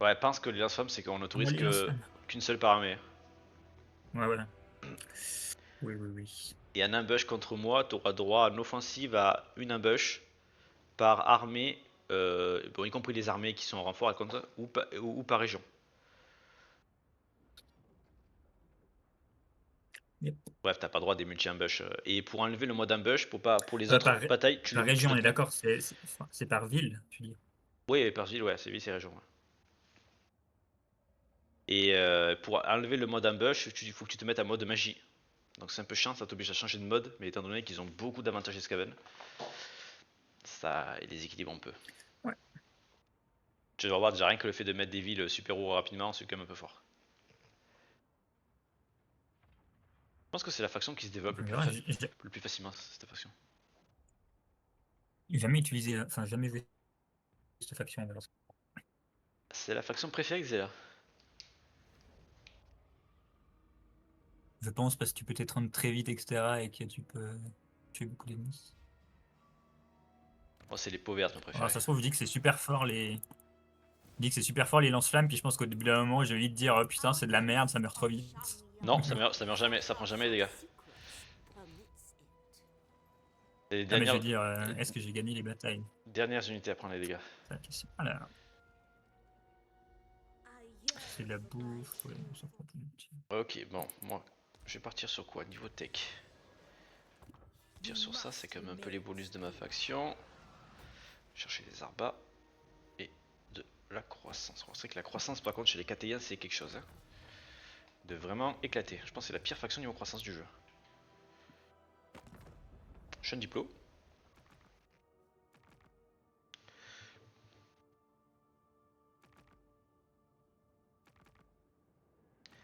Ouais, pense que les lance-flammes, c'est qu'on Moi, autorise les lance-flammes. qu'une seule par armée. Ouais, voilà. Oui, oui, oui. Et en ambush contre moi, tu auras droit en offensive à une ambush par armée, bon, y compris les armées qui sont en renfort à contre, ou par région. Yep. Bref, t'as pas droit à des multi-ambush. Et pour enlever le mode ambush, pour les autres Par, batailles, par tu région, dois on te est mettre. d'accord, enfin, c'est par ville, tu dis. Oui, par ville, ouais, c'est ville, c'est région. Ouais. Et pour enlever le mode ambush, il faut que tu te mettes en mode magie. Donc c'est un peu chiant, ça t'oblige à changer de mode, mais étant donné qu'ils ont beaucoup d'avantages Skaven, ça les équilibre un peu. Ouais. Tu vas voir déjà rien que le fait de mettre des villes super haut rapidement, c'est quand même un peu fort. Je pense que c'est la faction qui se développe On verra. le plus facilement, cette faction. J'ai jamais utilisé, enfin, jamais joué cette faction. On verra. C'est la faction préférée que Zela. Je pense parce que tu peux t'étreindre très vite, etc. et que tu peux tuer beaucoup d'ennemis. Moi, c'est les peaux vertes, mes Alors, préférés. ça se trouve, je dis que c'est super fort les. Je dis que c'est super fort les lance-flammes, puis je pense qu'au début d'un moment, j'ai envie de dire oh, putain, c'est de la merde, ça meurt trop vite. Non, ça meurt jamais, ça prend jamais les dégâts. C'est Ah, mais je veux dire, est-ce que j'ai gagné les batailles? les dernières unités à prendre les dégâts. C'est la question. Ah là, c'est de la bouffe, ouais, on s'en fout tout. Ok, bon, moi, je vais partir sur quoi? Niveau tech. Partir sur ça, c'est quand même un peu les bonus de ma faction. Chercher des arbas et de la croissance. C'est vrai que la croissance, par contre, chez les KTIens, c'est quelque chose. Hein. De vraiment éclater. Je pense que c'est la pire faction niveau croissance du jeu. Je suis un diplôme.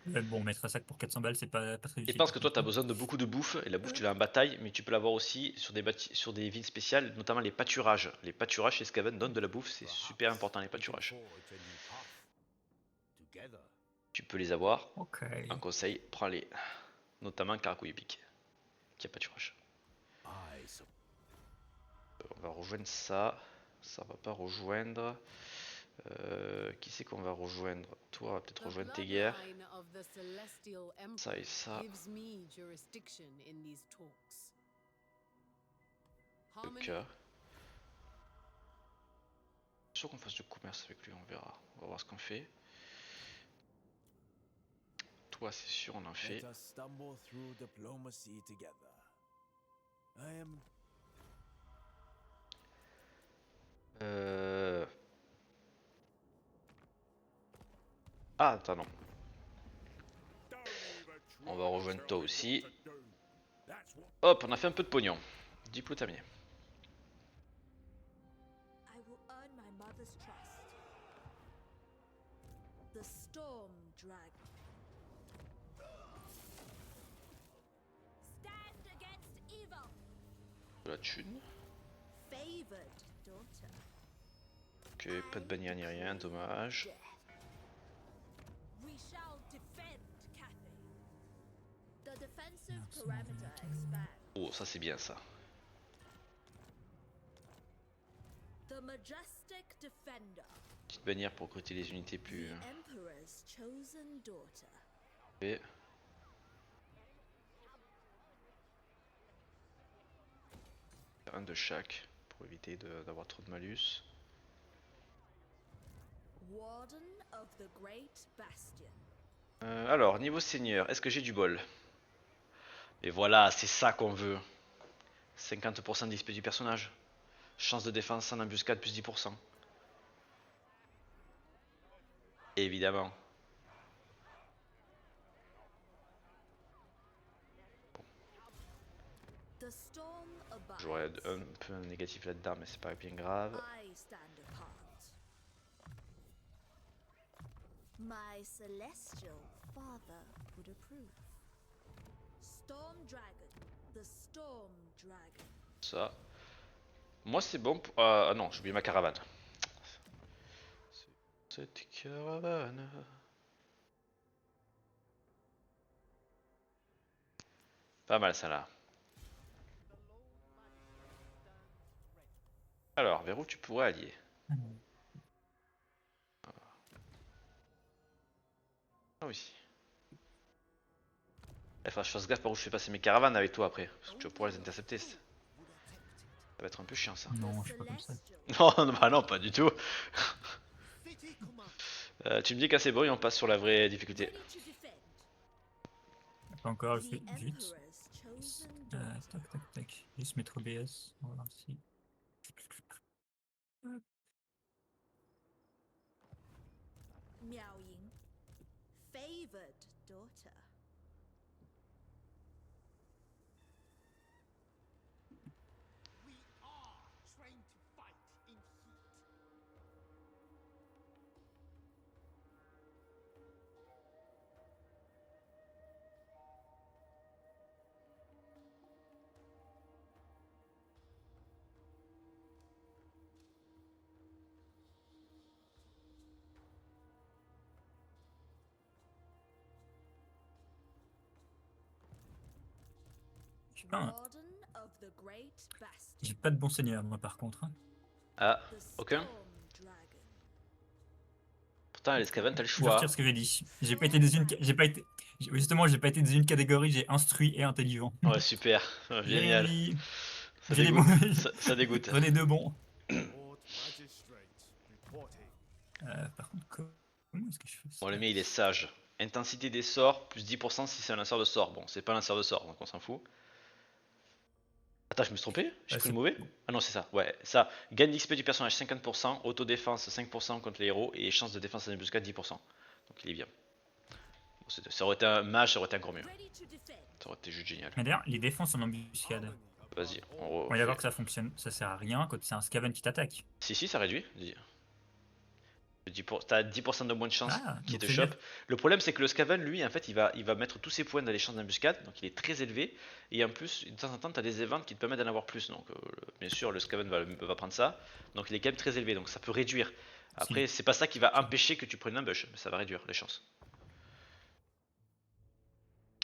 Bon, mettre un sac pour 400 balles, c'est pas très Et utile pense par que toi, contre. tu as besoin de beaucoup de bouffe, et la bouffe, tu l'as en bataille, mais tu peux l'avoir aussi sur des villes spéciales, notamment les pâturages. Les pâturages chez Skaven donnent de la bouffe, c'est super important les pâturages. Tu peux les avoir. Ok. Un conseil, prends-les. Notamment Karakouyepic, qui a pâturage. On va rejoindre ça. Ça va pas rejoindre. Qui c'est qu'on va rejoindre? Toi, on va peut-être rejoindre tes guerres. Ça et ça. Le cas. Sûr qu'on fasse du commerce avec lui, on verra. On va voir ce qu'on fait. Toi, c'est sûr, on en fait. Euh... Ah, attends, non. On va rejoindre toi aussi. Hop, on a fait un peu de pognon. Diplôme terminé. De la thune. Ok, pas de bannière ni rien, dommage. Oh, ça c'est bien ça. Petite bannière pour recruter les unités plus... Et... Un de chaque pour éviter d'avoir trop de malus. Alors, niveau seigneur, est-ce que j'ai du bol? Et voilà, c'est ça qu'on veut. 50% d'XP du personnage. Chance de défense en embuscade plus 10%. Évidemment. J'aurais un peu un négatif là-dedans, mais c'est pas bien grave. My celestial father would approve. Storm Dragon, the Storm Dragon. Ça. Moi c'est bon pour... Ah non, j'ai oublié ma caravane. Cette caravane... Pas mal ça là. Alors, vers où tu pourrais allier? Ah oui. Il faudra que je fasse gaffe par où je fais passer mes caravanes avec toi après. Parce que tu vas pouvoir les intercepter. Ça va être un peu chiant ça. Non, je suis pas comme ça. Non, bah non, pas du tout. Tu me dis qu'assez bon et on passe sur la vraie difficulté. Ready to defend. Pas encore, je The fais vite. Emperor's chosen daughter. Tac, tac, tac. Juste mettre OBS. On va voir si. Miao Ying, favored daughter. We are trained to fight in heat. Putain, Warden of the Great Bastion. j'ai pas de bon seigneur, moi, par contre. Hein. Ah, The aucun. Storm Dragon. Pourtant, les Scaven, t'as le Je choix. retire ce que j'ai dit. J'ai pas été des une. J'ai pas été. Justement, j'ai pas été des une catégorie, j'ai instruit et intelligent. Ouais, super. Génial. Yay. Ça J'ai des dégoûte. bons. Ça dégoûte. J'en ai deux bons. Lord Magistrate reporting. Par contre, comment est-ce que je fais ça? Bon, le mien, il est sage. Intensité des sorts, plus 10% si c'est un lanceur de sort. Bon, c'est pas un lanceur de sort, donc on s'en fout. Attends, je me suis trompé? J'ai pris le mauvais? Ah non, c'est ça. Ouais, ça. Gagne d'XP du personnage 50%, autodéfense 5% contre les héros et chance de défense à embuscade 10%. Donc il est bien. Bon, ça aurait été un mage, ça aurait été encore mieux. Ready to defend. Ça aurait été juste génial. Mais d'ailleurs, les défenses en embuscade. Vas-y, on On est refait. d'accord que ça fonctionne. Ça sert à rien quand c'est un Skaven qui t'attaque. Si, ça réduit. T'as 10% de moins de chance Ah, qui donc te c'est chope. bien. Le problème, c'est que le Skaven, lui, en fait, il va mettre tous ses points dans les chances d'embuscade, donc il est très élevé. Et en plus, de temps en temps, t'as des events qui te permettent d'en avoir plus. Donc, bien sûr, le Skaven va prendre ça. Donc, il est quand même très élevé, donc ça peut réduire. Après, c'est pas ça qui va empêcher que tu prennes l'ambush, mais ça va réduire les chances.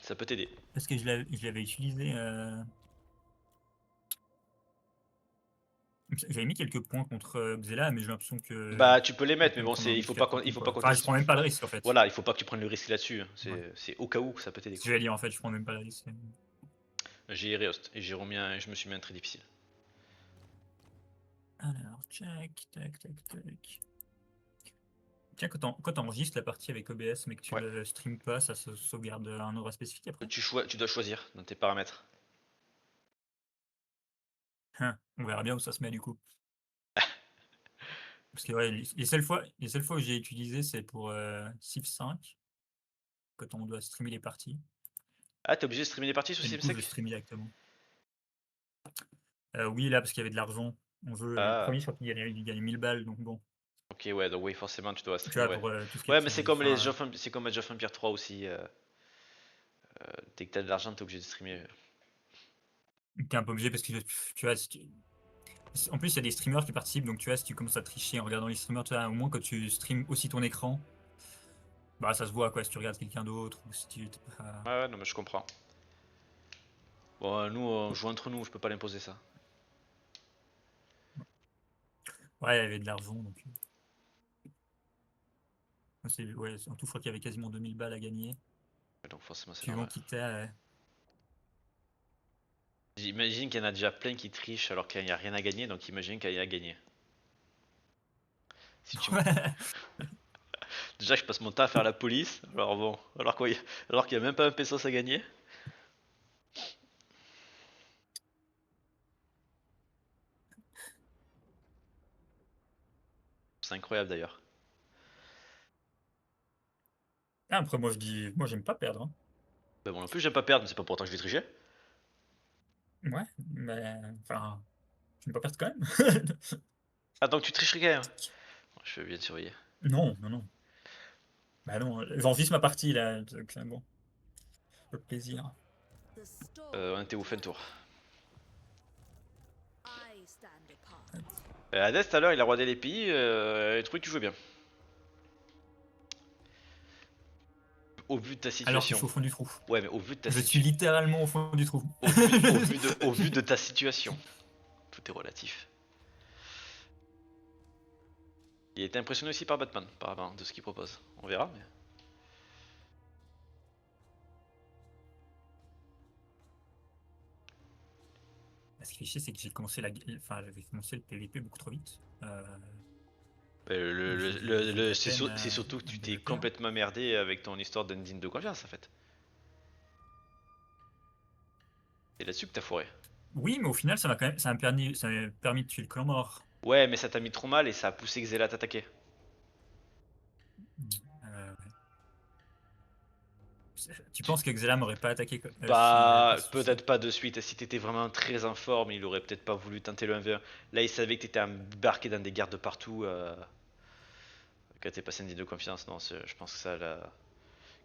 Ça peut t'aider. Parce que je l'avais utilisé. J'avais mis quelques points contre Xela, mais j'ai l'impression que. Bah, tu peux les mettre, mais bon, contre il faut pas embuscade, compter. Enfin, je prends même pas le risque en fait. Voilà, il faut pas que tu prennes le risque là-dessus. Hein. Ouais. C'est au cas où que ça peut t'aider. Ce que j'allais dire en fait, je prends même pas le risque. J'ai Ereost et je me suis mis un très difficile. Alors, check, tac, tac, tac. Tiens, quand t'enregistres la partie avec OBS mais que tu Ouais. le stream pas, ça se sauvegarde un endroit spécifique après. Tu dois choisir dans tes paramètres. On verra bien où ça se met du coup. Parce que ouais, les seules fois où j'ai utilisé, c'est pour Civ 5, quand on doit streamer les parties. Ah, t'es obligé de streamer les parties sous Et du coup, je SimSec? stream directement. Oui, là, parce qu'il y avait de l'argent. On veut, le Ah. premier, je crois qu'il gagnait 1000 balles, donc bon. Ok, ouais, donc oui, forcément, tu dois Tu vois, streamer. Ouais, pour tout ce qui ouais est mais c'est petit, comme les enfin, c'est comme Age of Empires 3 aussi. Dès que t'as de l'argent, t'es obligé de streamer. t'es un peu obligé parce que tu vois, en plus, il y a des streamers qui participent, donc tu vois, si tu commences à tricher en regardant les streamers, tu vois, au moins quand tu streams aussi ton écran, bah ça se voit quoi, si tu regardes quelqu'un d'autre ou si tu t'es pas. Ouais, non, mais je comprends. Bon, nous, on joue entre nous, je peux pas l'imposer ça. Ouais, il y avait de l'argent, donc. Ouais, en tout, je crois qu'il y avait quasiment 2000 balles à gagner. Donc forcément, c'est Suivant normal. qui t'es. J'imagine qu'il y en a déjà plein qui trichent alors qu'il n'y a rien à gagner, donc imagine qu'il y a à gagner. Si tu... Déjà, je passe mon temps à faire la police, alors bon, alors qu'il n'y a même pas un pesos à gagner. C'est incroyable d'ailleurs. Ah, après, moi, je dis, moi, j'aime pas perdre. Hein. Mais bon, en plus, j'aime pas perdre, mais c'est pas pour autant que je vais tricher. Ouais, mais enfin, j'aime pas perdre quand même. Ah, donc tu tricherais quand même. Je vais bien te surveiller. Non, non, non. Bah non, j'enregistre ma partie là, donc c'est bon. Le plaisir. The storm. On était où, fin de tour. I stand apart. Hades, tout à l'heure, il a rodé les pays, et trouvé que tu jouais bien. Au vu de ta Alors que je situation. suis au fond du trou. Ouais, mais au vu de ta Je suis situation. littéralement au fond du trou. Au vu de ta situation. Tout est relatif. Il était impressionné aussi par Batman, par rapport de ce qu'il propose. On verra, mais. Ce qui est chiant, c'est que j'ai commencé enfin, j'avais commencé le PVP beaucoup trop vite. C'est surtout que tu t'es développer, hein. complètement merdé avec ton histoire d'endine de confiance en fait. C'est là-dessus que t'as foiré. Oui, mais au final, ça m'a permis de tuer le clan mort. Ouais, mais ça t'a mis trop mal et ça a poussé Xela à t'attaquer. Ouais. Tu penses que Xela m'aurait pas attaqué si j'avais pas Bah, su ça? peut-être pas de suite. Si t'étais vraiment très en forme, il aurait peut-être pas voulu tenter le 1v1. Là, il savait que t'étais embarqué dans des gardes de partout. Quand t'es passé une ligne de confiance, non, je pense que ça, là.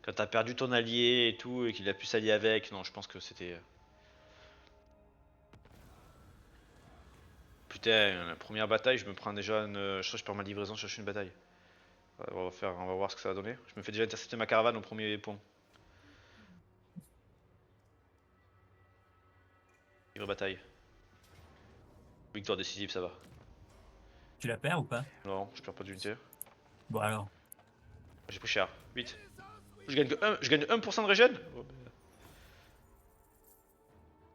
Quand t'as perdu ton allié et tout, et qu'il a pu s'allier avec, non, je pense que c'était. Putain, la première bataille, je me prends déjà une. Je crois que je perds ma livraison, je cherche une bataille. On va voir ce que ça va donner. Je me fais déjà intercepter ma caravane au premier pont. Livre bataille. Victoire décisive, ça va. Tu la perds ou pas? Non, je perds pas d'unité. Bon alors. J'ai pris cher. 8. Je gagne 1% de régène.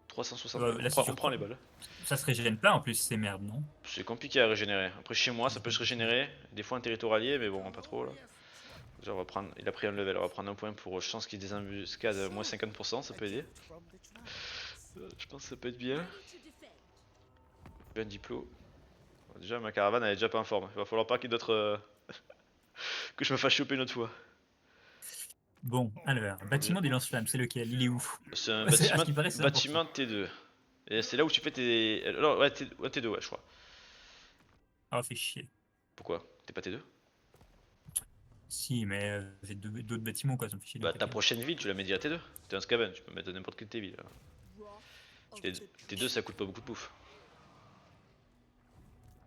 360. Là, si tu On prend reprends, les balles. ça se régène pas en plus, c'est merde, non? C'est compliqué à régénérer. Après, chez moi, ça peut se régénérer. Des fois, un territoire allié, mais bon, pas trop là. Déjà, on va prendre. Il a pris un level, on va prendre un point pour chance qu'il désembuscade moins 50%, ça peut aider. Je pense que ça peut être bien. Ready to defend. Un diplo. Déjà, ma caravane elle est déjà pas en forme. Il va falloir pas qu'il y ait d'autres. Que je me fasse choper une autre fois. Bon, alors, bâtiment des lance-flammes, c'est lequel? Il est où? C'est un À ce bâtiment, qui paraît, c'est bâtiment important. T2. Et c'est là où tu fais tes. Non, ouais, T2, ouais, je crois. Ah, fait chier. Pourquoi? T'es pas T2? Si, mais j'ai d'autres bâtiments, quoi, ça me fait chier de Bah, ta taper. prochaine ville, tu la mets direct T2. T'es un scaven, tu peux mettre n'importe quelle de tes villes. Wrath of T- the T2, ça coûte pas beaucoup de bouffe.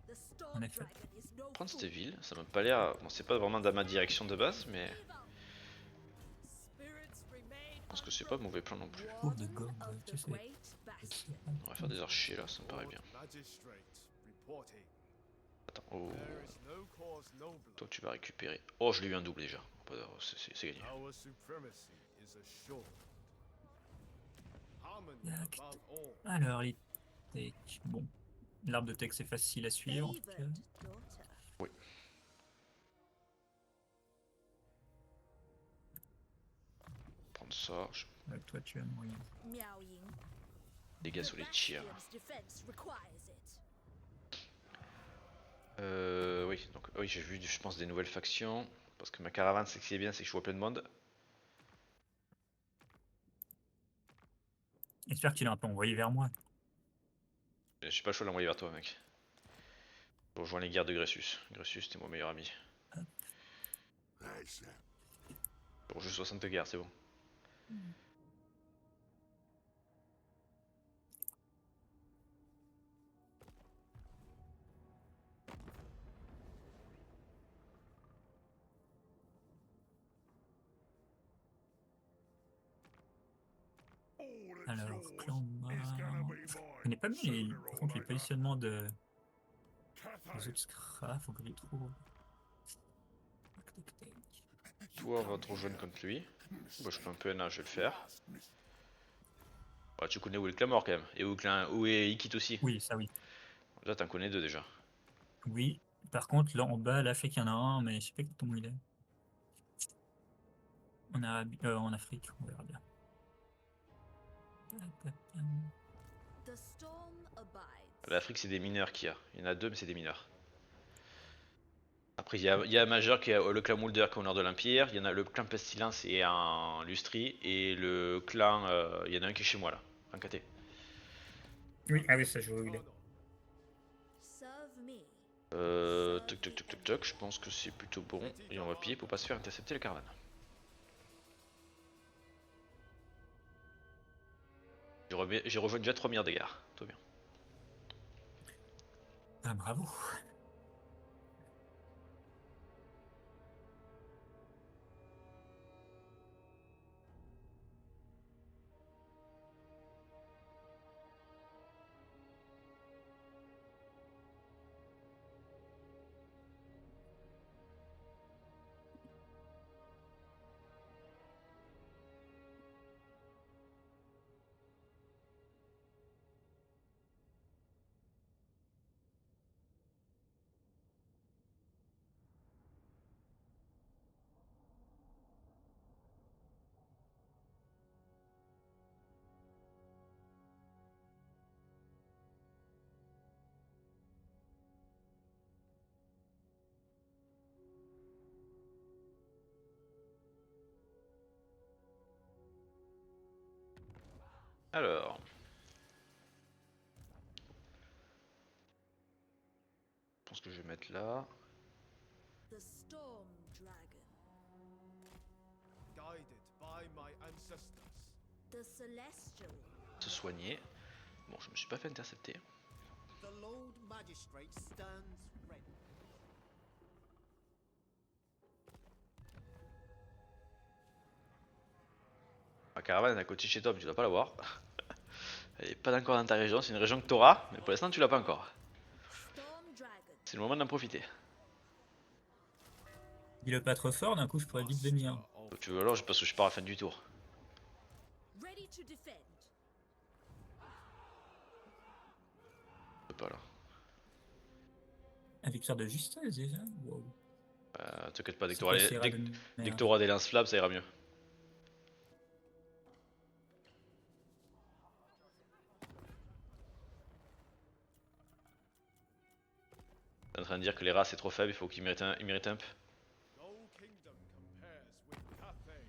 The Storm En effet. Dragon is no Prendre cette fool. ville, ça m'a pas l'air. Bon, c'est pas vraiment dans ma direction de base, mais Spirits remain je pense que c'est pas mauvais plan non plus. Tour de warden Gorgue, of tu the sais. great bastion. On va faire des archers là, ça me paraît bien. Magistrate reporting. Attends, oh, There is no cause noble. toi tu vas récupérer. Oh, je l'ai eu un double déjà. C'est gagné. Our supremacy is assured. Harmony Tac. above all. Alors, les techs. Bon, l'arbre de tech, c'est facile à suivre. en tout cas. Favored daughter. Oui. Prendre ça, Avec toi, tu as moyen. Meowing. dégâts The sur les tirs. bastion's defense requires it. Oui, donc oui, j'ai vu, je pense, des nouvelles factions. Parce que ma caravane, c'est que c'est bien, c'est que je vois plein de monde. J'espère que tu l'as un peu envoyé vers moi. J'ai pas le choix de l'envoyer vers toi, mec. Je rejoins les guerres de Gressus. Gressus, t'es mon meilleur ami. Pour juste 60 guerres, c'est bon. Alors, clan mort. Je connais pas bien par contre, les positionnements des autres scrafs, faut que je les trouve. Tac, tac, tac. Toi, on va te rejoindre contre lui. Bah, je fais un peu NA, je vais le faire. Ouais, tu connais où est le Clamor quand même. Et où est Ikit aussi. Oui, ça oui. Là, t'en connais deux déjà. Oui. Par contre, là en bas, là, je sais qu'il y en a un, mais je sais pas exactement où il est. En Afrique, on verra bien. The storm abides. L'Afrique, c'est des mineurs qu'il y a. Il y en a deux, mais c'est des mineurs. Après, il y a Majeur qui est le clan Mulder qui est au nord de l'Empire. Il y en a le clan Pestilence et en Lustrie. Et le clan. Il y en a un qui est chez moi là, en KT. Oui, ah oui, ça je vois où il est. Serve me. Toc toc toc toc toc, je pense que c'est plutôt bon. Et on va piller pour pas se faire intercepter la caravane. J'ai rejoint déjà 3 milliards d'égards. Tout bien. Ah bravo. Alors. Je pense que je vais mettre là. The Storm Dragon. Guided by my ancestors. The Celestial. Se soigner. Bon, je me suis pas fait intercepter. The Lord Magistrate stands ready. La caravane est à côté de chez toi, mais tu dois pas l'avoir. Elle est pas encore dans ta région, c'est une région que t'auras, mais pour l'instant tu l'as pas encore. Storm Dragon. C'est le moment d'en profiter. Dis-le pas trop fort, d'un coup je pourrais vite venir. Donc, tu veux alors, parce que je pars à la fin du tour. Ready to defend. Je peux pas là. La victoire de justesse déjà. Wow. T'inquiète pas, dès que C'est quoi t'auras ces rats de dès que merde t'auras des lance-flammes, ça ira mieux. T'es en train de dire que les rats c'est trop faible, il faut qu'ils méritent ils méritent un peu. No kingdom compares with Cathay.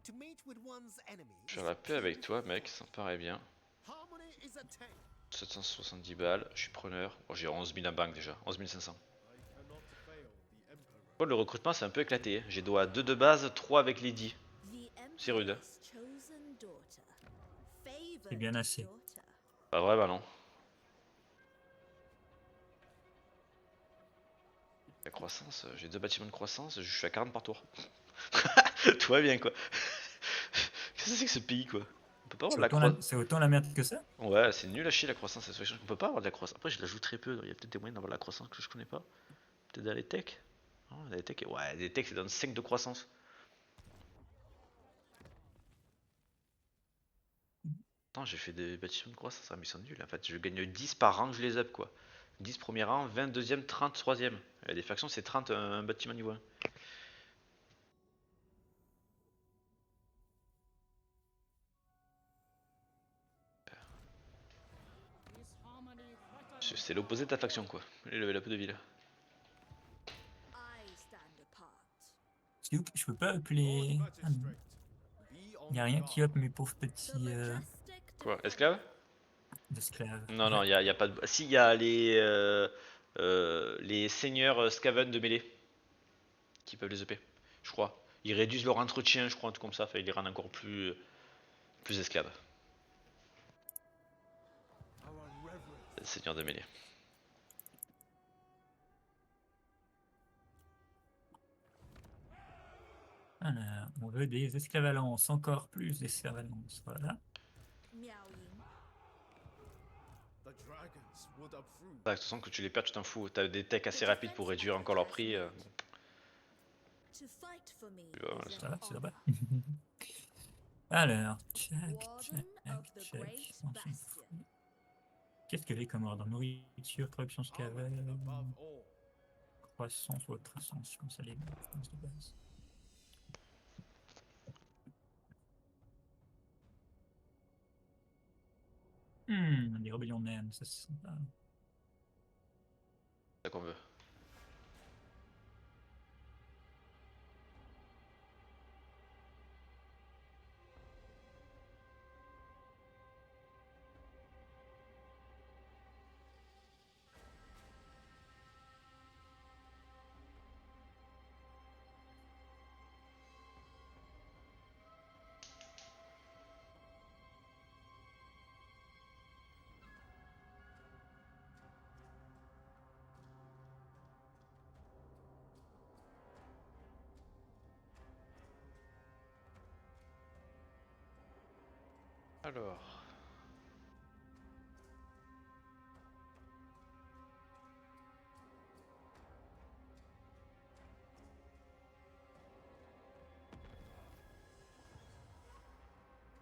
To meet with one's enemy Je vais faire la paix avec toi, mec, ça me paraît bien. harmony is attained. 770 balles, je suis preneur. Bon, j'ai 11 000 en banque déjà, 11 500. I cannot fail the Emperor. Bon, le recrutement c'est un peu éclaté. J'ai doigt 2 de base, 3 avec Lady. The C'est rude, hein. Emperor's chosen daughter. C'est bien Favored assez. daughter. Pas vrai, bah non. La croissance, j'ai 2 bâtiments de croissance, je suis à 40 par tour. Tout va bien quoi. Qu'est-ce que c'est que ce pays quoi? On peut pas avoir de la croissance. C'est autant la merde que ça? Ouais, c'est nul à chier la croissance, on peut pas avoir de la croissance. Après, je la joue très peu, il y a peut-être des moyens d'avoir de la croissance que je connais pas. Peut-être dans les techs? Non, dans les techs, ouais, les techs c'est dans 5 de croissance. Attends, j'ai fait des bâtiments de croissance, mais ils sont nuls en fait. Je gagne 10 par rang que je les up quoi. 10 premier rang, 20 deuxième, 30 troisième. Il y a des factions, c'est 30 un bâtiment niveau 1. Is harmony threatened? C'est l'opposé de ta faction quoi. Les level up de ville. I stand apart. C'est où que je peux pas appeler. Lord Ah non. Magistrate, be on Y a rien qui guard. up mes pauvres The petits majestic Quoi, defender. esclave? esclaves. Non, non, y a pas de. Si, il y a les seigneurs Skaven de mêlée qui peuvent les EP, je crois. Ils réduisent leur entretien, je crois, un truc comme ça, ils les rendent encore plus esclaves. Our reverence. Les seigneurs de mêlée. Alors, on veut des esclavalences, encore plus d'esclavalences. Voilà. Miao Ying. The dragons would approve. De toute façon, que tu les perds, tu t'en fous. T'as des techs assez rapides pour réduire encore leur prix. To fight for me voilà, is Ça an va, c'est honor. là-bas. Alors, check, Warden of the check. Great On s'en Bastion. fout. Qu'est-ce qu'il y avait comme ordre? Nourriture, corruption Harmony scavale, above all. croissance ou autre croissance, comme ça les croissances de base. Des rébellions naines, ça c'est sympa. C'est ça qu'on veut. Alors.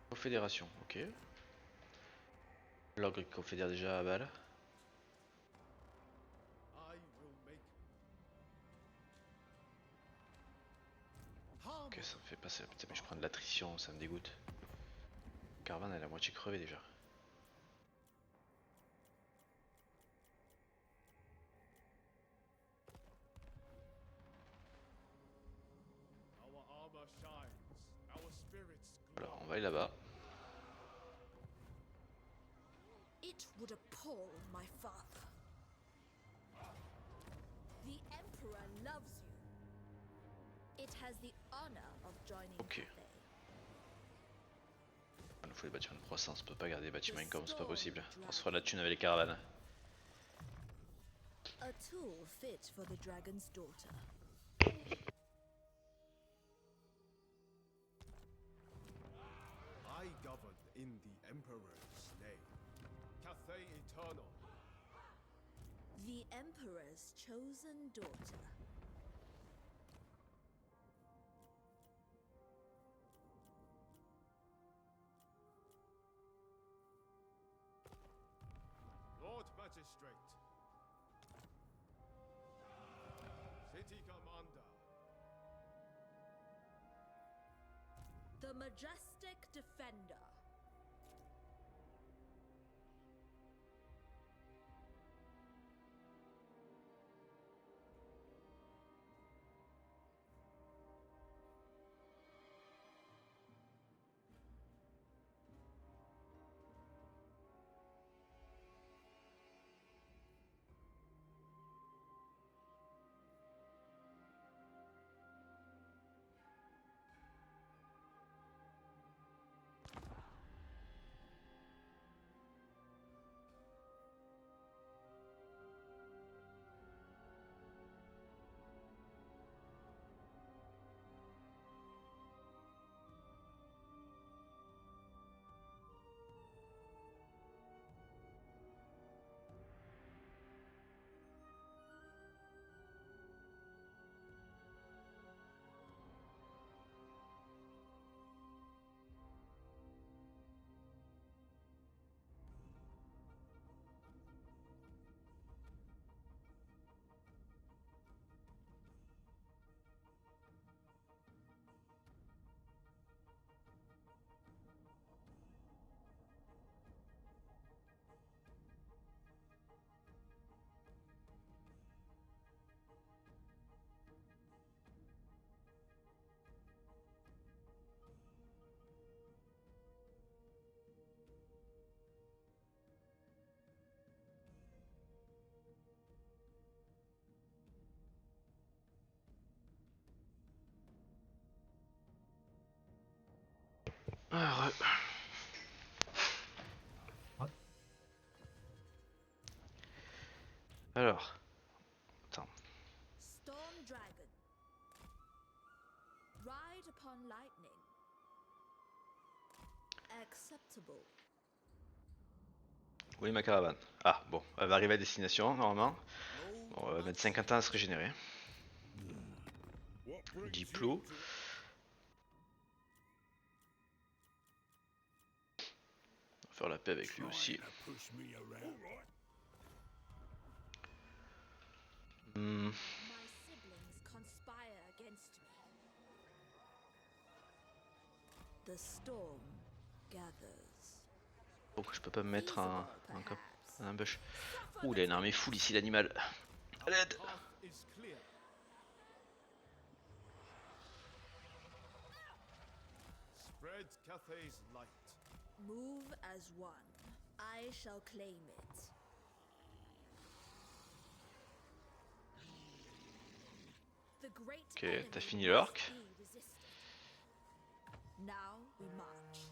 Confédération, ok. L'ogre qui confédère déjà à balle. I will make. Ok, Harmony. ça me fait passer. Putain, mais je prends de l'attrition, ça me dégoûte. Caravane, elle est à moitié crevée déjà. Our armor shines. Our spirits Voilà, glow. on va aller là-bas. call my father. The Emperor loves you. It has the honor of joining Ok. Cathay. Il nous faut les bâtiments de croissance, on peut pas garder des bâtiments income, c'est pas possible. On se fera de la thune avec les caravanes. A tool fit for the dragon's daughter. I govern in the Emperor's name. Cathay Eternal. The Emperor's chosen daughter. Lord Magistrate. City Commander. The Majestic Defender. Ah, alors, attends. Storm Dragon. Ride upon lightning. Acceptable. Où est ma caravane? Ah bon, elle va arriver à destination normalement. Bon, on va mettre 50 ans à se régénérer. Diplo. On va faire la paix avec lui aussi. My siblings conspire against me. The storm gathers. Pourquoi je peux pas me mettre un Feasible, cap, perhaps. un ambush? Suffer Ouh, il the a une armée full ici l'animal. À l'aide! Path is clear. Spread Cathay's light. Move as one. I shall claim it. The great Ok, enemy t'as fini must l'orc. be resisted. Now we march.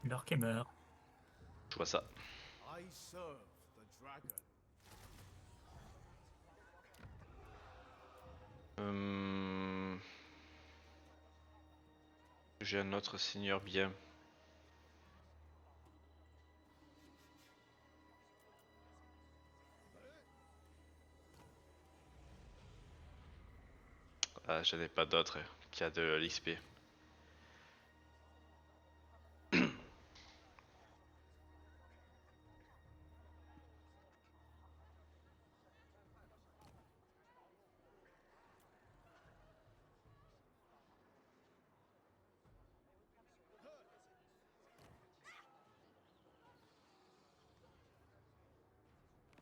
L'orc est meurt. Je vois ça. I serve the dragon. J'ai un autre seigneur bien. Ah, j'en ai pas d'autre qui a de l'XP.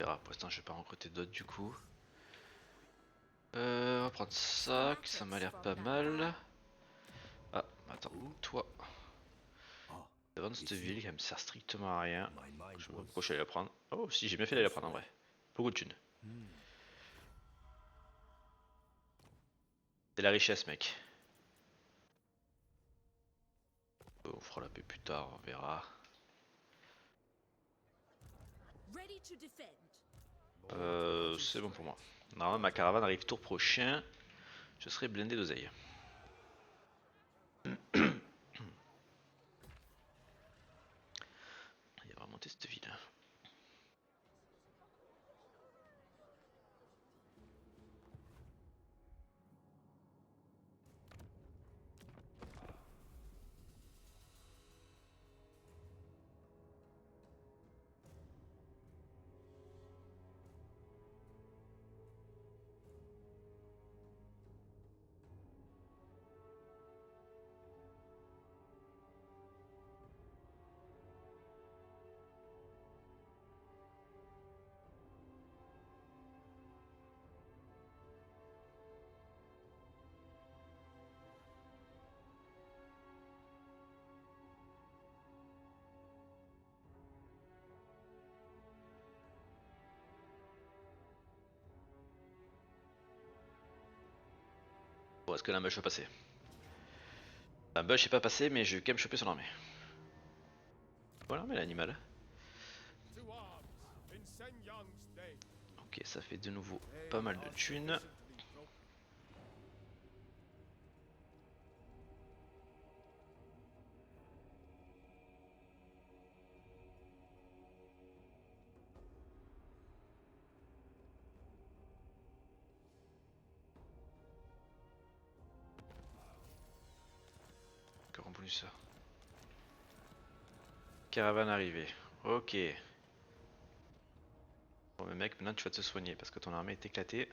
On verra. Pour l'instant, je vais pas recruter d'autres du coup. On va prendre ça, que ça m'a l'air pas mal. Ah, attends, toi. Devant cette ville qui me sert strictement à rien. Je sais pas pourquoi je suis allé la prendre. Oh si, j'ai bien fait d'aller la prendre en vrai. Beaucoup de thunes. C'est la richesse mec. On fera la paix plus tard, on verra. Ready to defend. C'est bon pour moi. Normalement ma caravane arrive tour prochain. Je serai blindé d'oseille. Il va remonter cette ville. Bon, est-ce que l'ambush va passer? L'ambush n'est pas passé, mais je vais quand même choper son armée. Voilà, mais l'animal. To arms in Sen Yang's name. Ok, ça fait de nouveau pas mal de thunes. Encore en plus ça. Caravane arrivée. Ok. Bon mais mec, maintenant tu vas te soigner parce que ton armée est éclatée.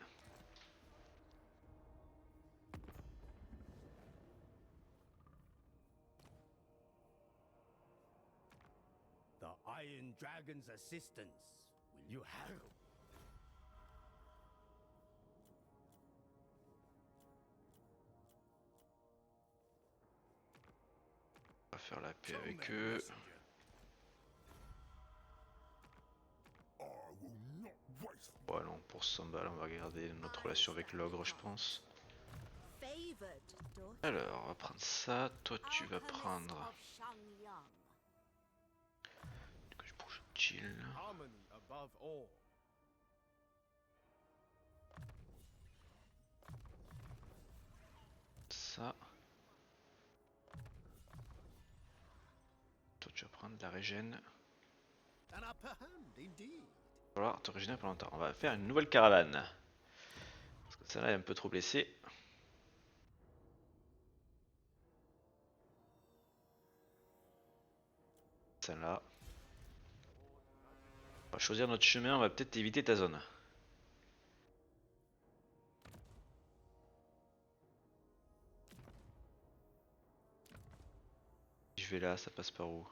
The Iron Dragon's assistance. Will you have? On va faire la paix avec eux. Bon allons, pour 100 balles, on va garder notre relation avec l'ogre je pense. Favored daughter. Alors, on va prendre ça. Toi tu vas prendre... of Shangyang. Que je bouge chill. Harmony above all. Ça. Toi tu vas prendre de la régène. An upper hand, indeed. Il va falloir te régénérer pour longtemps. On va faire une nouvelle caravane. Parce que celle-là est un peu trop blessée. Celle-là. On va choisir notre chemin, on va peut-être éviter ta zone. Je vais là, ça passe par où?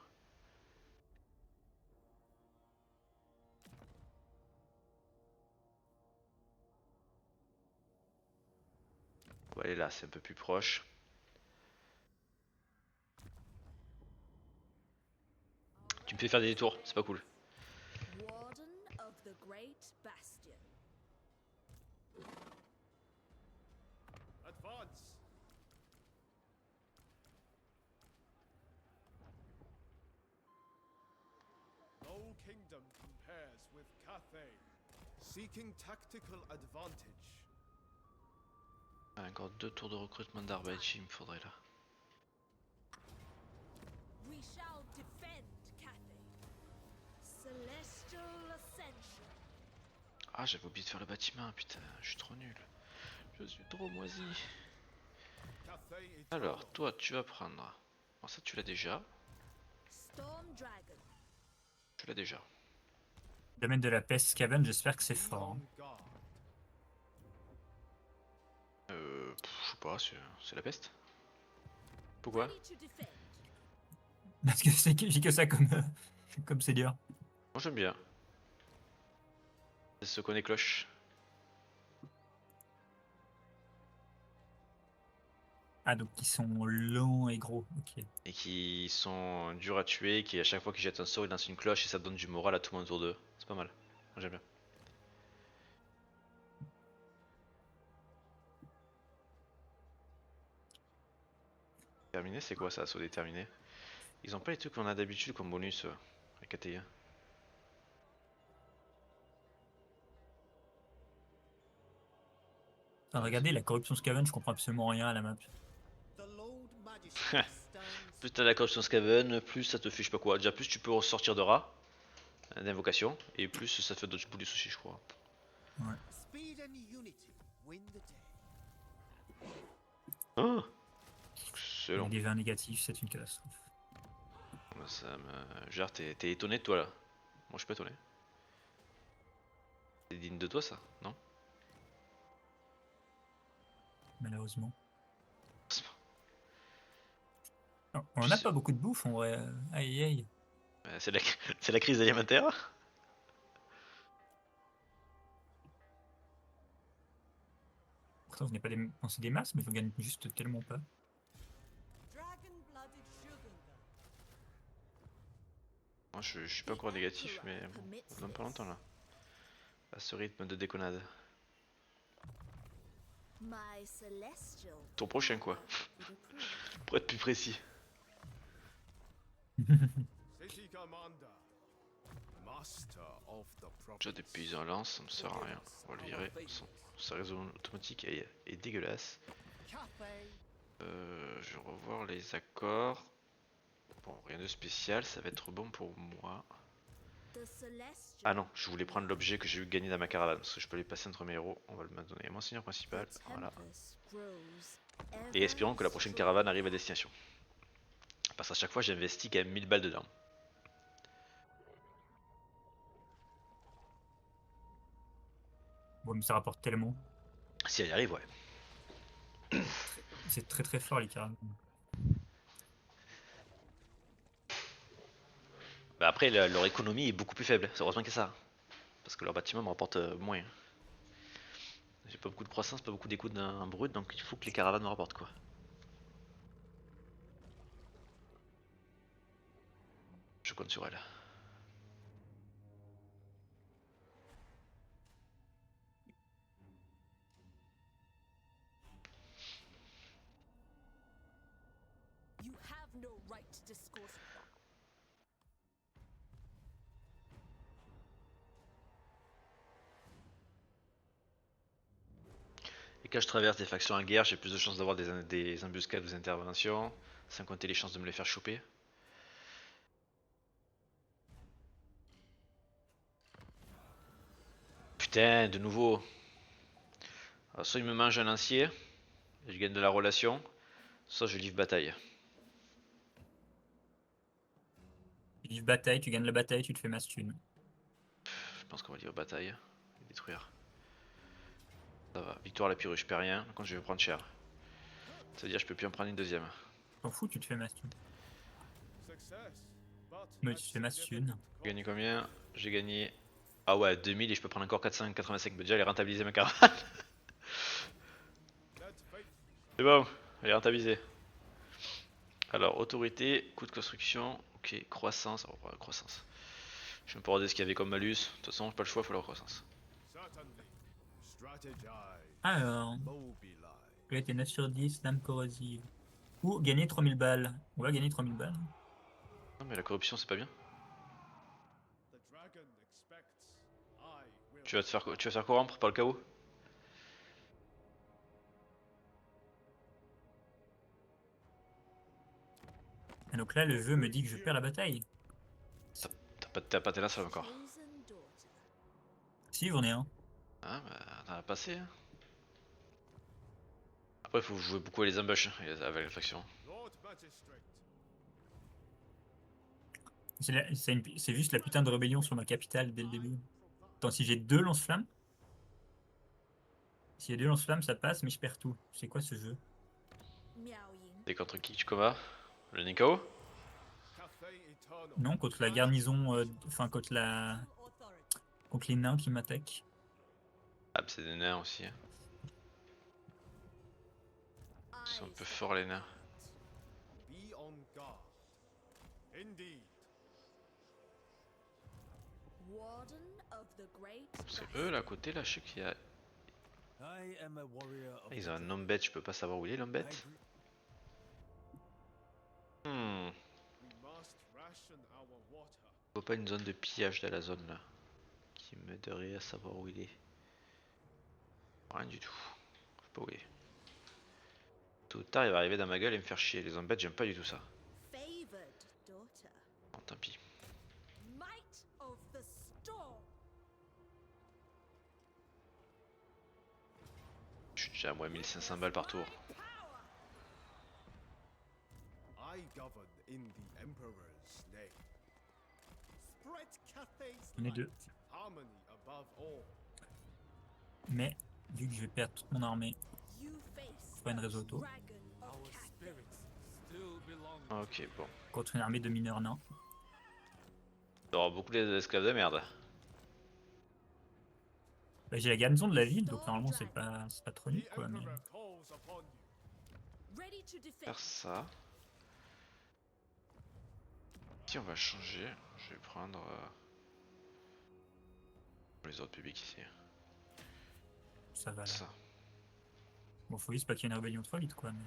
On va aller là, c'est un peu plus proche. Tu me fais faire des détours, c'est pas cool. Warden of the Great Bastion. Advance. No kingdom compares with Cathay. Seeking tactical advantage. Ah, encore 2 tours de recrutement d'Arbachi, il me faudrait là. We shall defend Cathay. Celestial Ascension. Ah, j'avais oublié de faire le bâtiment, putain, je suis trop nul. Je suis trop moisi. Cathay eternal. Alors, toi, tu vas prendre... Bon, ça, tu l'as déjà. Storm Dragon. Tu l'as déjà. Domaine de la peste Caven, j'espère que c'est fort. hein. On guard. Je sais pas, c'est la peste. Pourquoi? Ready to defend. Parce que j'ai que ça comme c'est dur. Moi j'aime bien. C'est ce qu'on est cloche. Ah, donc ils sont lents et gros, ok. Et qui sont durs à tuer, qui à chaque fois qu'ils jettent un sort, ils lancent une cloche et ça donne du moral à tout le monde autour d'eux. C'est pas mal. Moi, j'aime bien. Terminé, c'est quoi ça, assaut déterminé? Ils ont pas les trucs qu'on a d'habitude comme bonus, les KTI. Enfin, regardez, la corruption Scaven, je comprends absolument rien à la map. The Lord Magistrate stands. Plus t'as la corruption Skaven, plus ça te fait je sais pas quoi. Déjà plus tu peux ressortir de rats, d'invocation, et plus ça fait d'autres bonus aussi je crois. Speed and unity win the day. Ah, Il y a excellent. des vins négatifs, c'est une catastrophe. Ça me... Genre t'es étonné de toi là. Moi je suis pas étonné. C'est digne de toi ça, non? Malheureusement. Non, on n'a sais- pas beaucoup de bouffe en vrai. Aïe aïe. C'est la... c'est la crise alimentaire. Pourtant, je n'ai pas dépensé des masses, mais je gagne juste tellement pas. Dragon-blooded sugar. Moi je suis pas encore négatif mais bon, dans pas longtemps là. À ce rythme de déconnade. My celestial Ton prochain quoi, would approve. pour être plus précis. City Commander. Master of the Déjà des province. paysans à lance, ça me sert à rien. On va le virer. Sa résolution automatique est dégueulasse. Cathay. Je vais revoir les accords. Bon, rien de spécial, ça va être bon pour moi. The celestial Ah non, je voulais prendre l'objet que j'ai eu gagné dans ma caravane, parce que je peux les passer entre mes héros. On va le donner à mon seigneur principal, voilà. tempest grows Et espérons que la prochaine caravane arrive à destination. Parce qu'à chaque fois, j'investis quand même 1000 balles dedans. Bon, mais ça rapporte tellement. Si elle y arrive, ouais. C'est très très fort les caravanes. Bah après, leur économie est beaucoup plus faible, c'est heureusement que ça. Parce que leur bâtiment me rapporte moins. J'ai pas beaucoup de croissance, pas beaucoup d'écoute en brut, donc il faut que les caravanes me rapportent quoi. Je compte sur elle. You have no right to discourse with them. Et quand je traverse des factions en guerre, j'ai plus de chances d'avoir des embuscades ou des interventions, sans compter les chances de me les faire choper. Putain, de nouveau. Alors, soit il me mange un lancier, et je gagne de la relation, soit je livre bataille. Tu livres bataille, tu gagnes la bataille, tu te fais masse thune. Je pense qu'on va livrer bataille et détruire. Ça va, victoire la purée, je perds rien, par contre je vais prendre cher. C'est-à-dire je peux plus en prendre une deuxième. T'en fous, tu te fais masse thune. Success. But Mais at tu te fais masse significant thune. J'ai gagné combien? J'ai gagné... Ah ouais, 2000 et je peux prendre encore 485. Bah déjà elle est rentabilisée ma caravane. Let fate C'est bon, elle est rentabilisée. Alors, autorité, coût de construction, ok, croissance, on va prendre la croissance. Je vais me pas regarder ce qu'il y avait comme malus, de toute façon, j'ai pas le choix, il faut la croissance. certainly. Strategize. Alors, Mobilize. rate 9 sur 10, lame corrosive. Ou gagner 3000 balles. On va gagner 3000 balles. Non mais la corruption c'est pas bien. The dragon expects. I will. Tu vas te faire corrompre par le chaos. Et donc là, le jeu me dit que je perds la bataille. T'as pas tes lanceurs encore. Chosen daughter. Si, j'en ai un. Ah bah t'en as passé hein. Après il faut jouer beaucoup à les embûches hein, avec la faction. Lord Magistrate. C'est juste la putain de rébellion sur ma capitale dès le début. Attends, si j'ai 2 lance-flammes. Si j'ai 2 lance-flammes, ça passe, mais je perds tout. C'est quoi ce jeu? Miaoying. Et contre qui tu combats? Le Nikao? Cathay Eternal. Non, contre la garnison. Enfin, contre la. Authority. Contre les nains qui m'attaquent. Ah bah c'est des nains aussi. Hein. Ils sont un eyes peu of forts les nains. Be on guard. Indeed. Warden of the Great C'est Dust. eux là à côté là, je sais qu'il y a. I am a warrior of Ils the ont un dragon. Nombet, je peux pas savoir où il est I Nombet. bre- Hmm. We must ration our water. Je vois pas une zone de pillage dans la zone là qui m'aiderait à savoir où il est. Rien du tout. Je sais pas où il est. Tôt ou tard il va arriver dans ma gueule et me faire chier. Les Nombets j'aime pas du tout ça. Favored daughter. Bon tant pis. Might of the storm. Je suis déjà à moins 1500 balles par tour. Power. I govern in the Emperor's name. Spread Cathay's On est deux. light. Harmony above all. Mais vu que je vais perdre toute mon armée, You face Pas une the risotto. dragon of Our Cathay. spirits still belong. Ok bon. contre une armée de mineurs nains. Il y aura beaucoup d'esclaves de merde. Bah, j'ai la garnison de la ville, donc normalement c'est pas trop nul The quoi. Mais Emperor calls upon you. Ready to defend. Faire ça. Si on va changer, je vais prendre les autres publics ici. ça va là. Ça. Bon, faut juste pas qu'il y ait une rébellion trop vite quoi. Mais...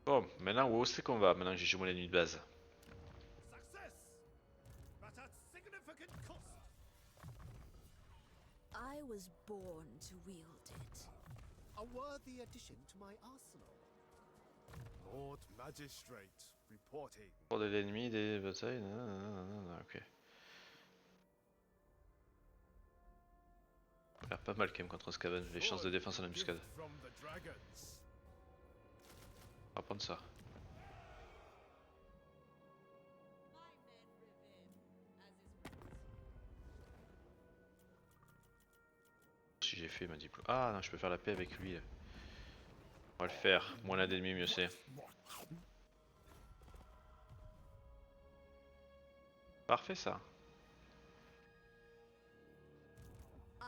Bon, maintenant où c'est qu'on va maintenant que j'ai joué mon ennemi de base? Success! But at significant cost. I was born to wield it. A worthy addition to my arsenal. Lord Magistrate reporting. Pour de l'ennemi, des batailles, nanana, ok. Ça a l'air pas mal quand même contre Skaven, les chances de défense en embuscade. Gift from the dragons. On va prendre ça. Si j'ai fait ma diplôme. Ah non, je peux faire la paix avec lui. On va le faire. Moins là d'ennemis, mieux c'est. Parfait ça.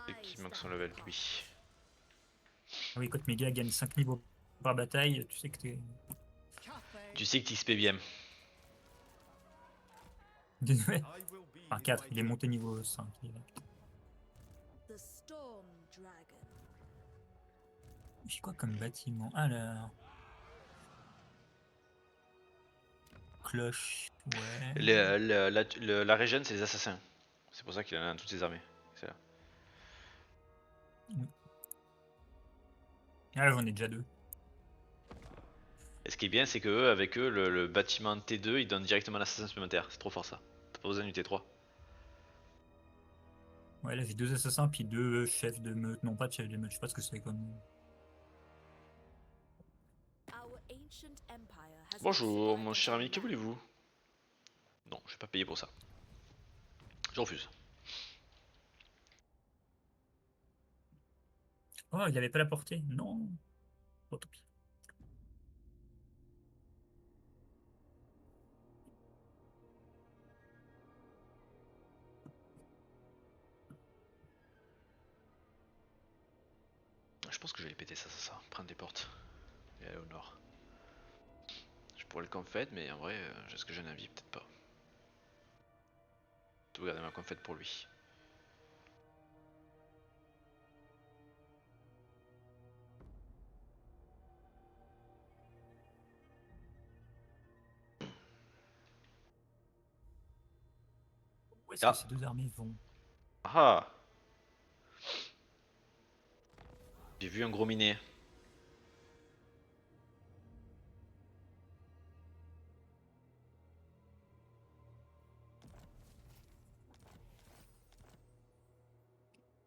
Et I qui manque son stand level apart. lui. Ah oui, quand mes gars gagnent 5 niveaux par bataille, tu sais que t'es. Cathay, Tu sais que t'XP bien. Ouais. I will be Enfin in 4, my il est monté niveau 5. The Storm Dragon. J'ai quoi comme bâtiment? Alors. Cloche, ouais. La régène, c'est les assassins. C'est pour ça qu'il en a dans toutes ses armées. C'est là. Ah, j'en ai déjà 2. Et ce qui est bien, c'est que eux, avec eux, le bâtiment T2, il donne directement l'assassin supplémentaire. C'est trop fort ça. T'as pas besoin du T3. Ouais, là j'ai 2 assassins, puis 2 chefs de meute. Non, pas de chefs de meute, je sais pas ce que c'est comme. Our ancient empire has Bonjour, survived mon cher ami, que until now. voulez-vous? Non, je vais pas payer pour ça. Je refuse. Oh, il avait pas la portée. Non. Bon, tant pis. Je pense que je vais les péter ça. Prendre des portes. Et aller au nord. Je pourrais le confed, mais en vrai, est-ce que j'ai un avis? Peut-être pas. Je vais garder ma confed pour lui. Où est-ce Ah. que ces 2 armées vont? Ah! J'ai vu un gros miné.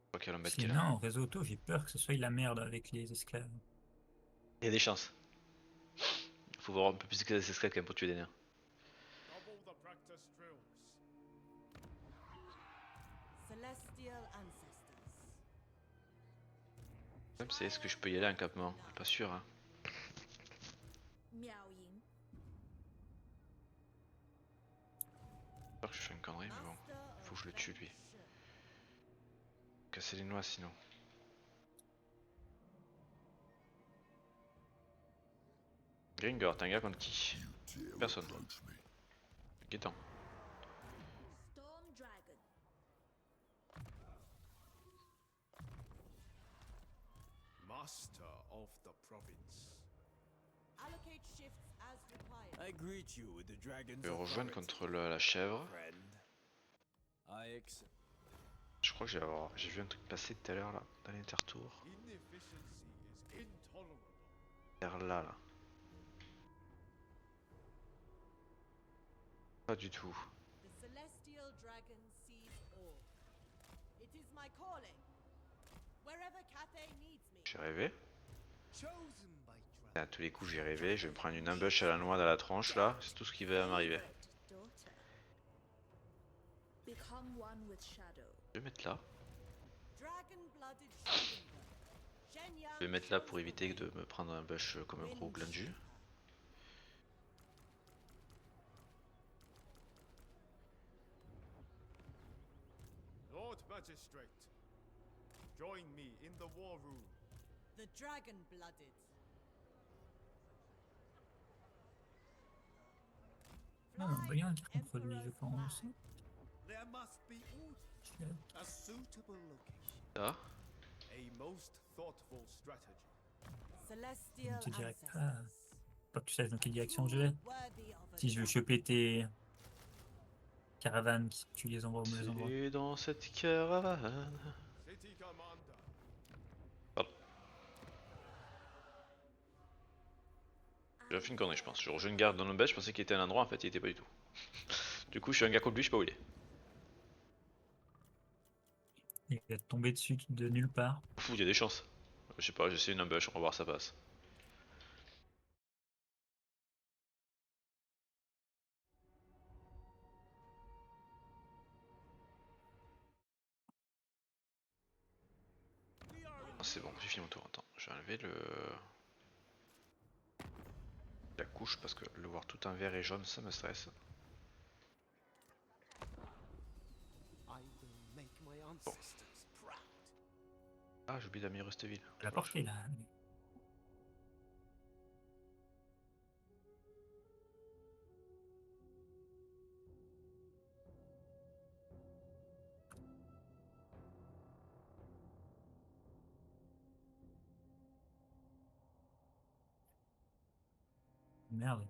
Je crois qu'il y a l'embête qui Si est là. non, en réseau auto, j'ai peur que ce soit la merde avec les esclaves. Il y a des chances. Faut voir un peu plus que les esclaves quand même pour tuer des nains. Double the practice drills. Celestial ancestors. Le problème c'est est-ce que je peux y aller à un campement? Pas sûr hein. Miao Ying. J'espère que je fais une connerie mais bon. Faut que je le tue lui. Casser les noix sinon. Gringor, t'es un gars contre qui? Personne. Guettant. Storm Dragon. Master of the province. Allocate shifts as required. I greet you with the dragons. Je vais rejoindre contre la chèvre. friend. I accept. Je crois que j'ai vu un truc passer tout à l'heure là, dans l'intertour. Inefficiency is intolerable. Vers là, là. Pas du tout. The celestial dragon sees all. It is my calling. Wherever Cathay needs me. J'ai rêvé. Chosen by dragon. À tous les coups j'ai rêvé, je vais me prendre une ambush à la noix dans la tronche là, c'est tout ce qui va m'arriver. Daughter. Become one with shadow. Je vais mettre là. Dragon-blooded Shinra. Shenyang Je vais mettre là pour shows éviter the de me prendre un bush comme un way. gros Wind glandu. shaper. Lord Magistrate, join me in the war room. The dragon-blooded. Ah, on voit bien qu'il produit, je pense. There must be order. A suitable location. Là. A most thoughtful strategy. Celestial Je te dirais pas. ancestors. Pas que tu saches dans quelle direction je vais. Worthy of a Si je veux choper tes caravanes, tu les envoies au mauvais endroit. C'est dans cette caravane. City commander. Pardon. J'ai fait une connerie je pense. Je une garde dans le bête, je pensais qu'il était à un endroit, en fait il était pas du tout. Du coup je suis un gars contre lui, je sais pas où il est. Il va te tomber dessus de nulle part. Fou, il y a des chances. Je sais pas, j'essaie une ambush, on va voir ça passe. Ah, c'est bon, j'ai fini mon tour. Attends, je vais enlever la couche parce que le voir tout en vert et jaune, ça me stresse. I will make my ancestors proud. Ah, j'ai oublié d'amener Rusteville. À la portée là. Merde.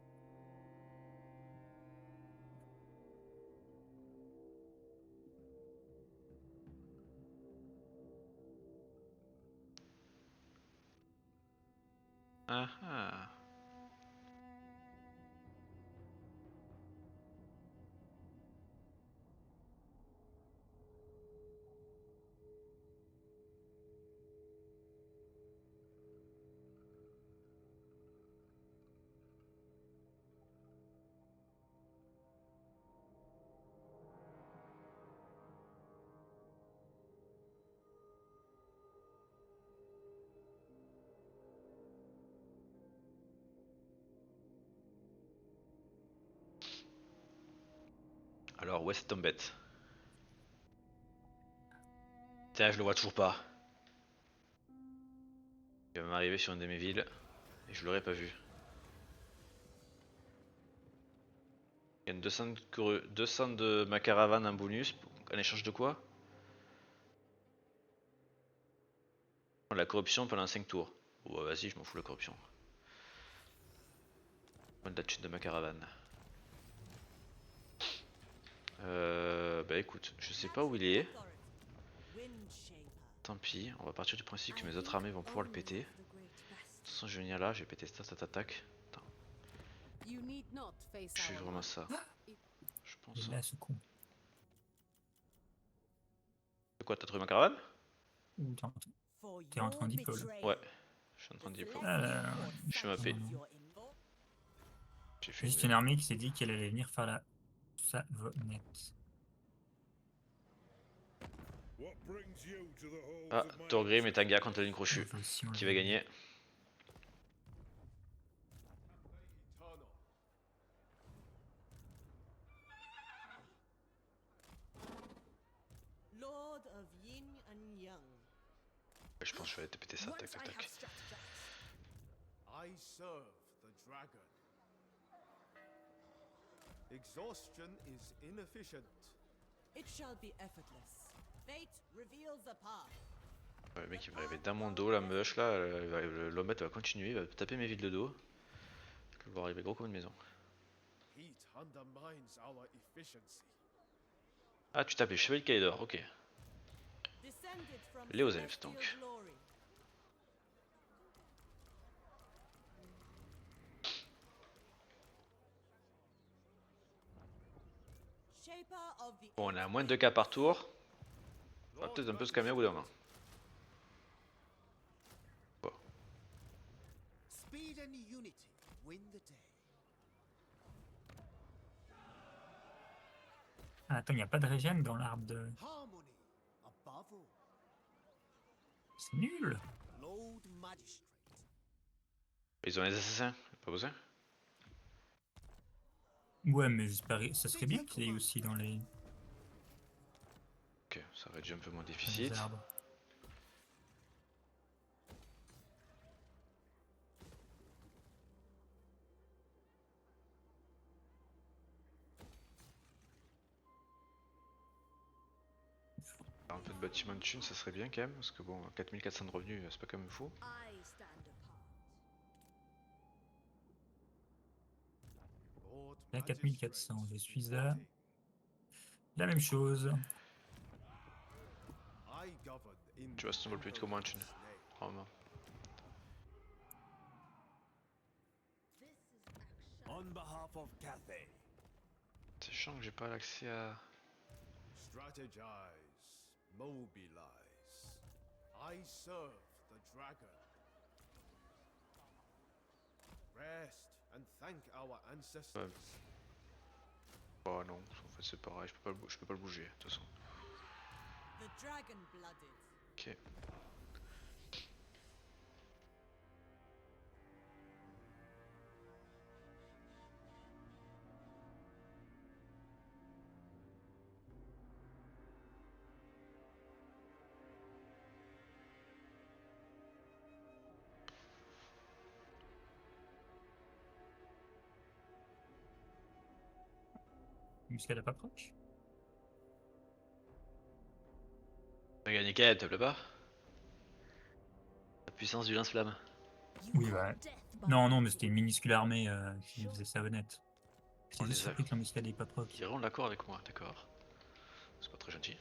Ah ah. Alors, où est cette tombette? Tiens, je le vois toujours pas. Il va m'arriver sur une de mes villes et je l'aurais pas vu. Il y a une 200 de ma caravane en bonus, en échange de quoi? La corruption pendant 5 tours. Ouais, vas-y, je m'en fous la corruption. De la thune de ma caravane. Bah écoute, je sais pas où il est. Wind shaper. Tant pis, on va partir du principe que mes autres armées vont pouvoir le péter. De toute façon, je vais venir là, je vais péter cette attaque. Attends, You need not face je fais our vraiment might. ça. Je pense. Il est là ce con. De quoi, t'as trouvé ma caravane? Ouh, For T'es en train your d'y pull. betrayal. Ouais, je suis en train The d'y déployer. celestial Euh, court je suis mappé. sanctions your invo- J'ai fait Juste une armée qui s'est dit qu'elle allait venir faire la savonnette. Ah, Thorgrim est un gars contre la ligne crochue. Qui va gagner? Eternal. Lord of Yin and Yang. Je pense que je vais te péter ça, Once tac tac I have tac. strategized. I serve the dragon. Exhaustion is inefficient. It shall be effortless. Fate reveals a path. Ouais, le mec il va arriver dans mon dos, la meuche là, l'homme va continuer, il va taper mes vides de dos. Il va arriver gros comme une maison. Heat undermines our efficiency. Ah, tu tapes les chevaliers de Kaledor, ok. Descended from Les hauts elfes, celestial donc. glory. Shaper of the Bon, on a eight moins de 2 winds. cas par tour. On va Lord peut-être un peu se calmer au bout d'un moment. Bon. Speed and unity win the day. Ah, attends, il n'y a pas de régène dans l'arbre de. Harmony above all. C'est nul! Lord Magistrate. Ils ont les assassins, pas besoin. Ouais, mais j'espérais. Ça serait bien qu'il y ait aussi dans les Ok, ça réduit un peu mon dans les déficit. arbres. Un peu de bâtiment de thunes, ça serait bien quand même, parce que bon, 4400 de revenus, c'est pas quand même fou. I stand apart. Lord Là, 4400, Magistrate je suis à reporting. la même chose. I govern in Tu vas the snowball plus vite que moi en Emperor's thunes. name. Vraiment. This is action. On behalf of Cathay. Sachant que j'ai pas l'accès à... Strategize, mobilize. I serve the dragon. Rest and thank our ancestors. Oh non, en fait c'est pareil, je peux pas le bouger, de toute façon. The dragon blooded. Ok. Muscade pas proche. T'as gagné Kael, te plaît pas? La puissance du lance-flamme. You Oui, call bah. death by Non, non, mais c'était une minuscule armée qui faisait ça honnête. On J'étais les juste a. surpris que l'embuscade est pas proc. Ils iront d'accord avec moi, d'accord. C'est pas très gentil.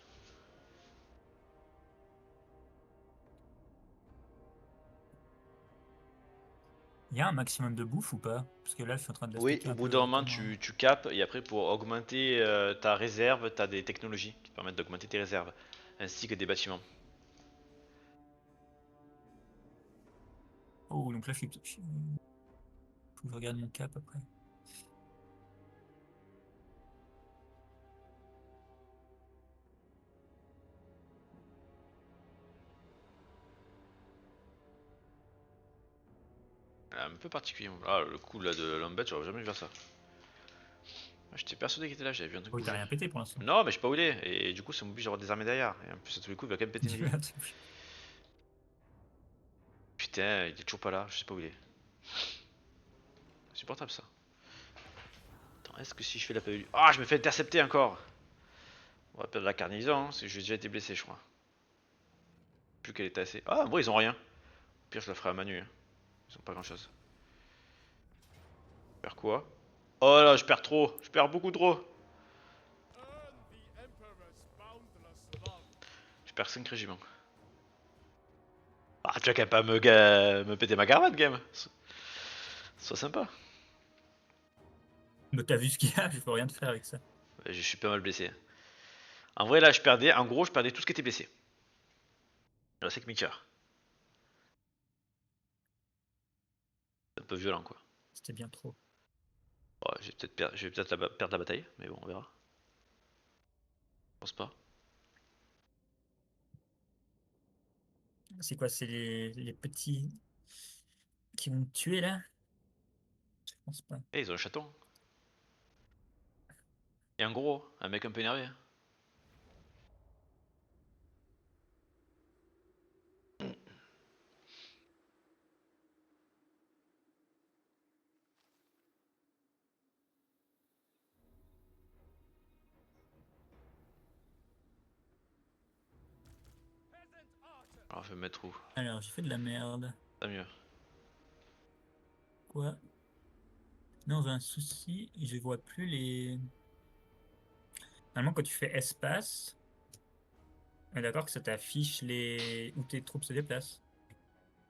Il y a un maximum de bouffe ou pas? Parce que là, je suis en train de la Oui, stocker au un bout peu d'un moment, comme un- tu capes, et après, pour augmenter ta réserve, t'as des technologies qui te permettent d'augmenter tes réserves, ainsi que des bâtiments. Oh, donc là, faut que je regarde mon cap après. Un peu particulier. Ah, le coup là de l'embête, j'aurais jamais vu faire ça. Ah, j'étais persuadé qu'il était là, j'avais vu un truc Oh, t'as bouger. rien pété pour l'instant. Non, mais je sais pas où il est, et du coup, ça m'oblige à avoir des armées derrière. Et en plus, à tous les coups, il va quand même péter une vie. Putain, il est toujours pas là, je sais pas où il est. Insupportable ça. Attends, est-ce que si je fais la palu... Ah, je me fais intercepter encore. On va perdre la carnison, hein, parce que j'ai déjà été blessé, je crois. Plus qu'elle est assez. Ah, en vrai, ils ont rien. Au pire, je la ferai à Manu. Hein. Ils ont pas grand chose. Je perds quoi? Oh là, je perds trop. Je perds beaucoup trop. Earn the Emperor's boundless love. Je perds 5 régiments. Ah, tu vas quand même pas me péter ma caravane, game. Sois sympa. Mais t'as vu ce qu'il y a, je peux rien te faire avec ça. Ouais, je suis pas mal blessé. En vrai, là, je perdais. En gros, je perdais tout ce qui était blessé. Il restait que mes cœurs. C'est un peu violent, quoi. C'était bien trop. Ouais, je vais peut-être perdre la bataille, mais bon, on verra. Je pense pas. C'est quoi, c'est les petits qui vont me tuer là? Je pense pas. Eh, ils ont un chaton. Et un gros, un mec un peu énervé. Alors je vais me mettre où? Alors, j'ai fait de la merde. Pas mieux. Quoi? Non, j'ai un souci, je vois plus les... Normalement, quand tu fais espace, on est d'accord que ça t'affiche les... où tes troupes se déplacent.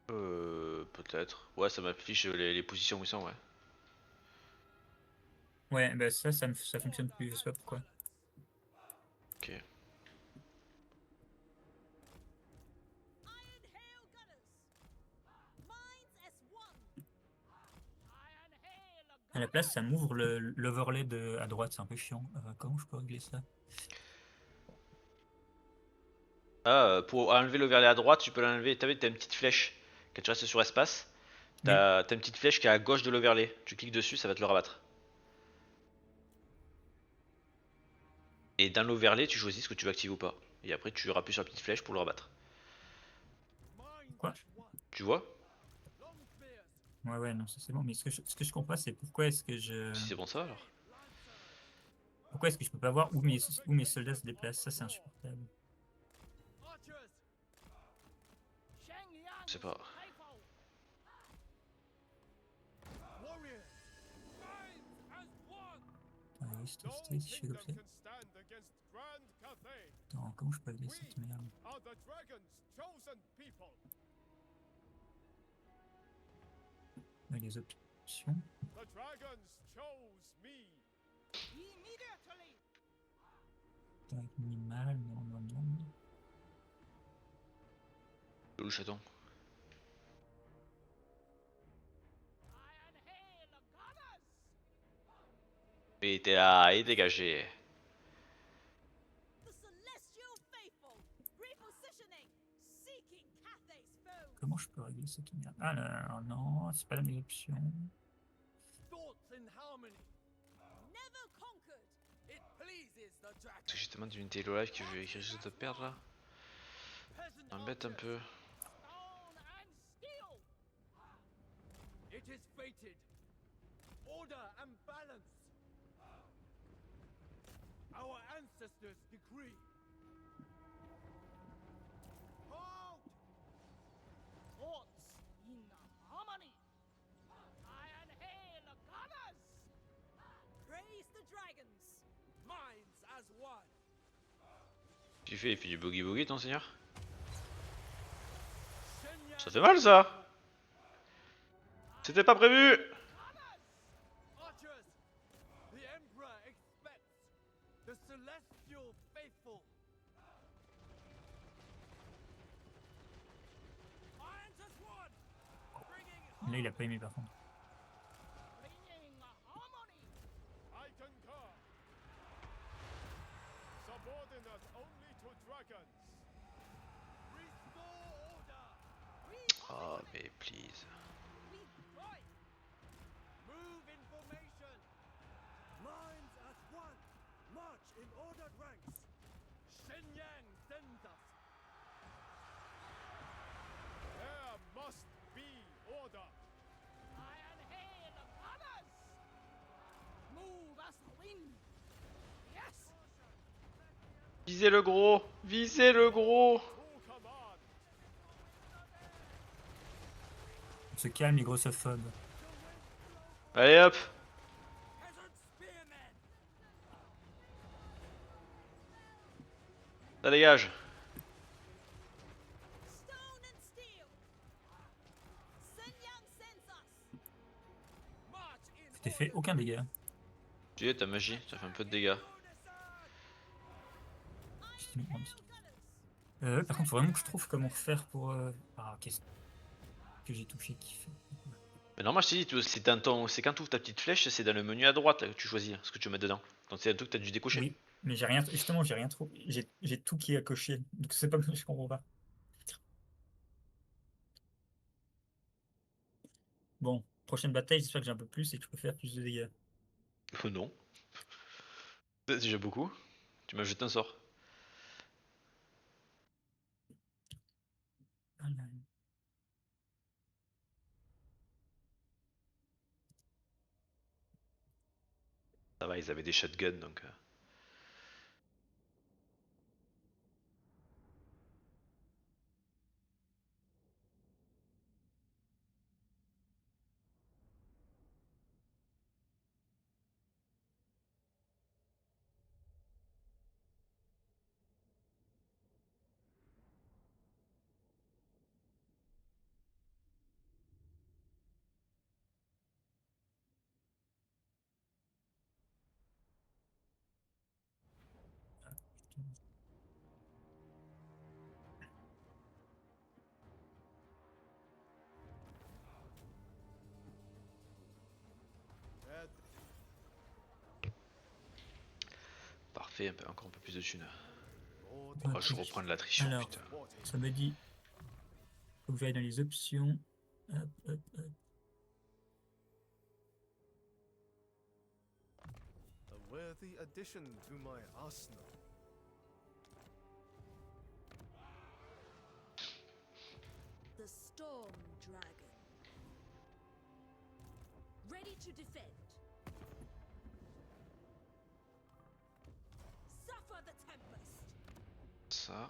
Peut-être. Ouais, ça m'affiche les positions où ils sont, ouais. Ouais, bah ça fonctionne plus, je sais pas pourquoi. Ok. Iron Hail Gunners! Mines S1! Iron Hail À la place, ça m'ouvre l'overlay à droite, c'est un peu chiant. Comment je peux régler ça? Ah, pour enlever l'overlay à droite, tu peux l'enlever. T'as une petite flèche. Quand tu restes sur espace, Oui. t'as une petite flèche qui est à gauche de l'overlay. Tu cliques dessus, ça va te le rabattre. Et dans l'overlay, tu choisis ce que tu veux activer ou pas. Et après, tu appuies sur la petite flèche pour le rabattre. Quoi? Tu vois? Ouais, ouais, non, ça c'est bon. Mais ce que je comprends pas, c'est pourquoi est-ce que Si c'est bon ça alors. Pourquoi est-ce que je peux pas voir où mes soldats se déplacent? Ça, c'est insupportable. Je sais pas. Warriors, Ah oui, si no je fais comme kingdom ça. can stand against Grand Cathay. Attends, comment je peux régler cette merde? Are the dragon's chosen people. Ouais, les options. The dragons chose me. Immediately! Taille minimale, non, non, non. Où le chaton? Iron Hail Gunners! Et t'es là, et dégagé. The Celestial Faithful! Repositioning! Seeking Cathay's foe! Comment je peux régler cette merde? Ah là, non, c'est pas la même option. Thoughts in harmony. Never conquered! It pleases the Parce que dragon. j'ai tellement d'unités low life que je vais écrire juste de perdre là. Peasant Ça m'embête un archers. peu. Stone and steel! It is fated. Order and balance. Our ancestors decree. Halt! Thoughts in harmony! Iron Hail Gunners! Praise the dragons! Minds as one. Tu fais, il fait du boogie boogie ton seigneur? Shenyang Ça fait mal ça! C'était pas prévu! archers. The Emperor expects the celestial faithful. Irons as one. Bringing Là, il a pas aimé par contre. Bringing harmony! I concur. Subordinate only to dragons. restore order. Oh mais please. We fight! Move in formation. Minds as one. March in ordered ranks. Shenyang sends us. There must be order. Iron Hail Gunners! Move as the wind! Yes! Visez le gros! Visez le gros! Who command? On se calme, les grossophobes. Allez hop! Peasant spearmen. Ça dégage! Stone and steel! Shenyang sends us! March in Je t'ai fait aucun dégât. Tu sais, ta magie, ça fait un peu de dégâts. Je t'ai mis un petit- par contre, faut vraiment que je trouve comment faire pour... Ah, qu'est-ce que j'ai touché qui fait... Mais normal, je t'ai dit, c'est quand tu ouvres ta petite flèche, c'est dans le menu à droite là, que tu choisis ce que tu veux mettre dedans. Donc c'est un truc que tu as dû décocher. Oui, mais j'ai rien... Justement, j'ai rien trop... J'ai tout qui est à cocher. Donc c'est pas... Je comprends pas. Bon, prochaine bataille, j'espère que j'ai un peu plus et que je peux faire plus de dégâts. Non. C'est déjà beaucoup. Tu m'as jeté un sort. Ah là là. Ça va, ils avaient des shotguns donc. fait encore un peu plus de thunes. More Oh, Ok. je reprends de l'attrition, Alors. putain. reporting. Ça me dit. Faut que j'aille dans les options. Hop, hop, hop. A worthy addition to my arsenal. The Storm Dragon. Ready to defend. Suffer the tempest. Ça.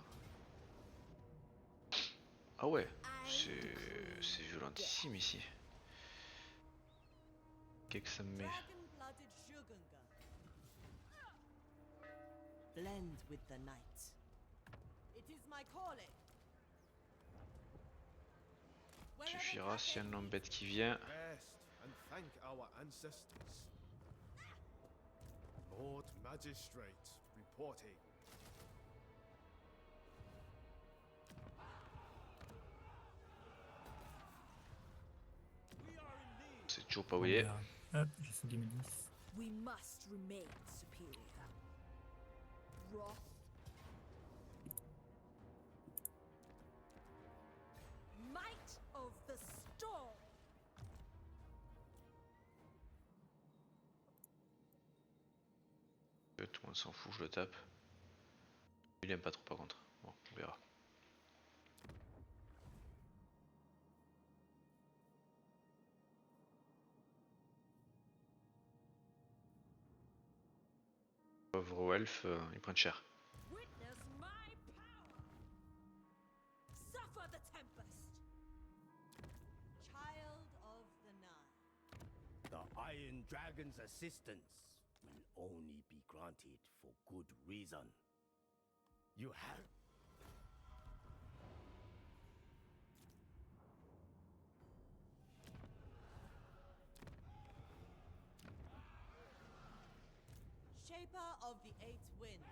Ah ouais, I c'est decree violentissime ici. Qu'est-ce que ça me met? Dragon-blooded Shugunga. Blend with the night. It is my calling. Suffira s'il y a une lambette qui vient. Rest and thank our ancestors. Lord Magistrate reporting. We are in need. C'est toujours pas oublié. Hop, j'ai fait 2010. We must remain superior. Wrath. Might of the storm. Tout le monde s'en fout, je le tape. Il aime pas trop par contre. Bon, on verra. Pauvre elfe, il prend cher. Witness my power. Suffer the tempest. Child of the Nile. The Iron Dragon's assistance will only be granted for good reason. You have Shaper of the Eight Winds.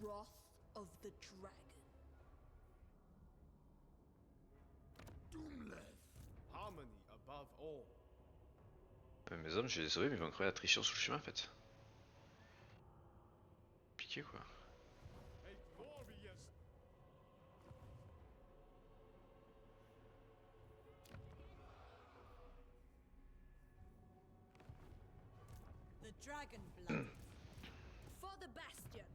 Wrath of the dragon. Doomleth. Harmony above all. Mes hommes, je les ai sauvés, mais ils vont crever la trichure sous le chemin en fait. Piqué quoi. A glorious. The Dragon Blood. For the bastion.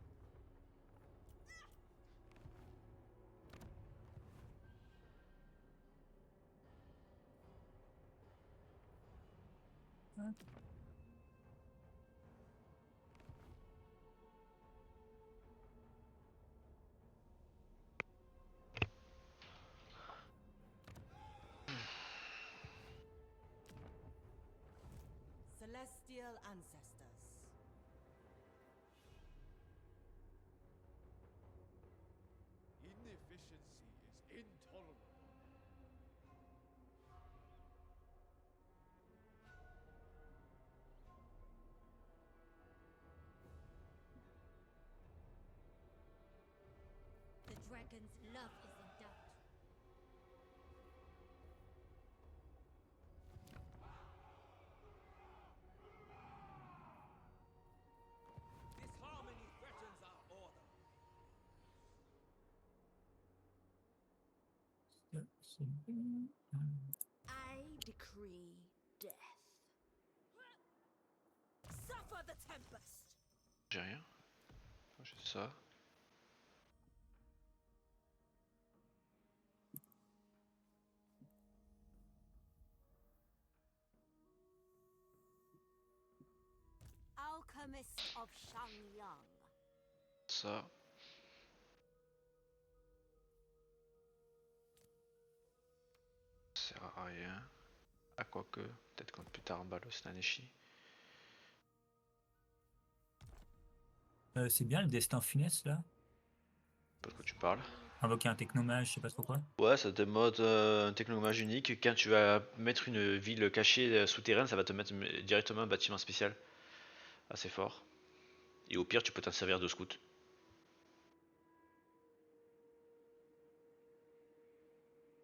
Celestial Ancestors. Inefficiency is intolerable. The dragon's love is in doubt. disharmony threatens our order. Ça, c'est bon. I decree death. Suffer the tempest. J'ai rien. J'ai ça. Alchemist of Shangyang. Ça. Ça sert à rien. Ah quoique, peut-être quand plus tard en Balos Naneshi. C'est bien le destin funeste là. Pas de quoi tu parles. Invoquer un technomage, je sais pas trop quoi. Ouais, ça te mode un technomage unique. Quand tu vas mettre une ville cachée souterraine, ça va te mettre directement un bâtiment spécial. Assez fort. Et au pire, tu peux t'en servir de scout.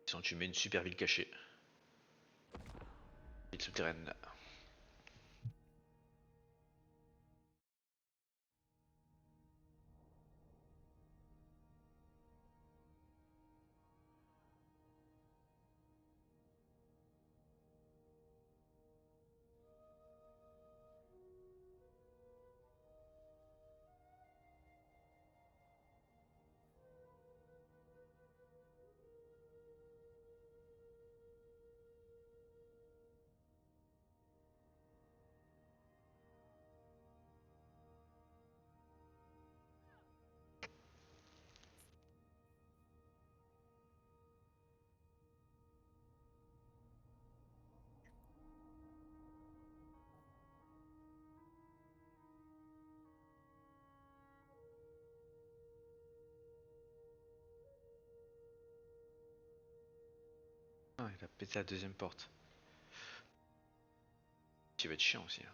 Sinon, tu mets une super ville cachée. Ville souterraine. Ah, il a pété la deuxième porte. Il va être chiant aussi. Hein.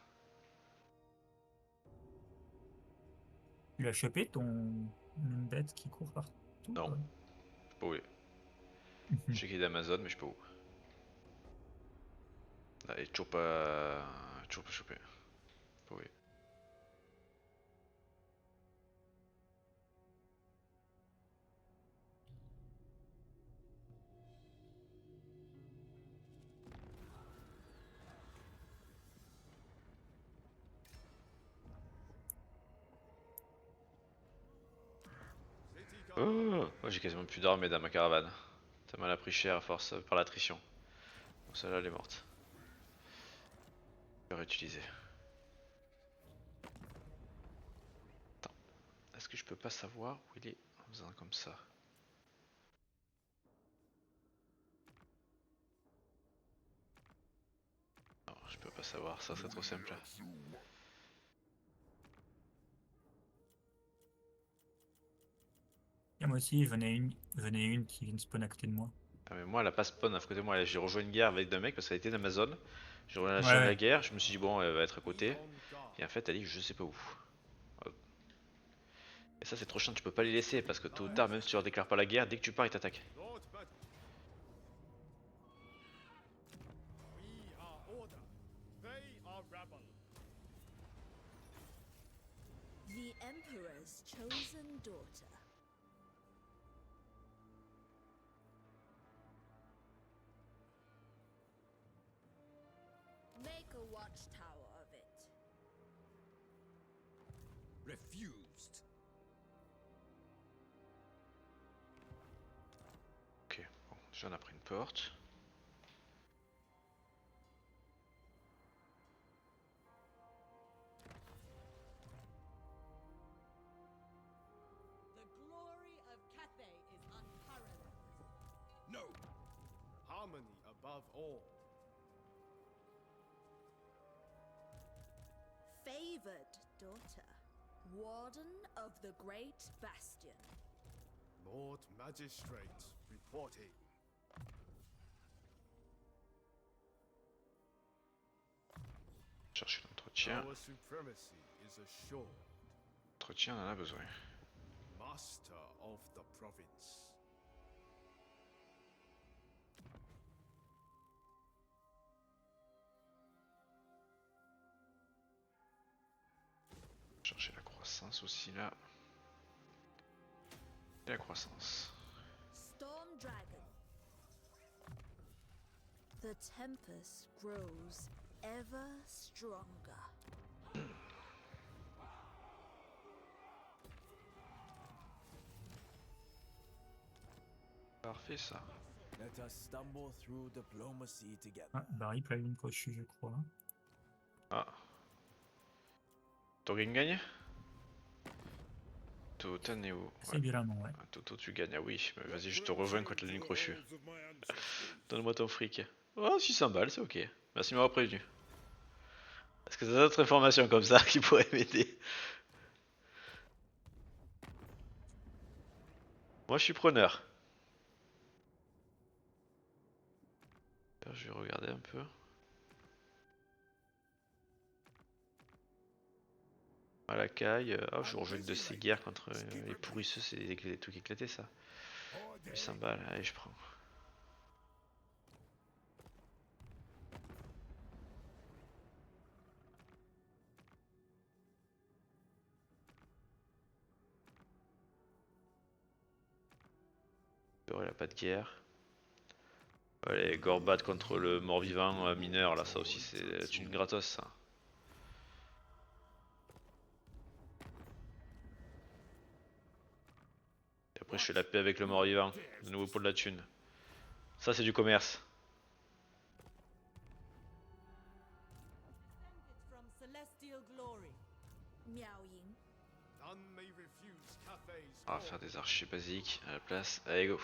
Tu l'as chopé ton une bête qui court partout? Non. Ouais. Je sais pas où il est. Je sais qu'il est d'Amazon, mais je sais pas où. Ah, il est toujours pas. Toujours pas chopé. Je sais pas où il est. Oh, oh, j'ai quasiment plus d'armes dans ma caravane. Ça m'a pris cher à force par l'attrition. Bon, celle-là elle est morte. Je vais réutiliser. Attends, est-ce que je peux pas savoir où il est en faisant comme ça? Non, je peux pas savoir, ça c'est trop simple. Et moi aussi, venait une qui vient de spawn à côté de moi. Ah mais moi elle a pas spawn à côté de moi, j'ai rejoint une guerre avec deux mecs parce qu'elle était d'Amazon. J'ai rejoint Ouais, la ouais. guerre, je me suis dit bon elle va être à côté. Be on guard. Et en fait elle dit je sais pas où. Et ça c'est trop chiant, tu peux pas les laisser parce que tôt ou tard même si tu leur déclares pas la guerre, dès que tu pars ils t'attaquent. Lord Mad- We are order. They are rabble. The Emperor's chosen daughter. Make a watchtower of it. Refused. Ok, bon, déjà on a pris une porte. The glory of Cathay is unparalleled. No. Harmony above all. Favored daughter. Warden of the Great Bastion. Lord Magistrate reporting. Chercher l'entretien. Our supremacy is assured. Entretien, on en a besoin. Master of the province. Chercher la croissance aussi là. Et la croissance. Storm Dragon. The tempest grows ever stronger. Parfait ça. Let us stumble through diplomacy together. Ah, Barry plein une crochue, je crois. Ah. Ton gagne? Toto est où? C'est violemment, ouais. Ah, Toto tu gagnes, ah oui, mais vas-y je te rejoins contre la ligne crochue. Donne-moi ton fric. Oh 600 balles, c'est ok. Merci de m'avoir prévenu. Est-ce que t'as d'autres informations comme ça qui pourraient m'aider? Moi je suis preneur. Alors, je vais regarder un peu. À la caille, oh, je rejoins une de ces guerres contre les pourrisseux, c'est des trucs éclatés ça. 800 balles, allez je prends. Il a pas de guerre. Allez, Gorbat contre le mort-vivant mineur, là ça aussi c'est une gratos ça. Et après je fais la paix avec le mort-vivant, de nouveau pour de la thune. Ça c'est du commerce. Descended from celestial glory. Miao Ying. None may refuse Cathay's On va call. faire des archers basiques à la place. Allez go.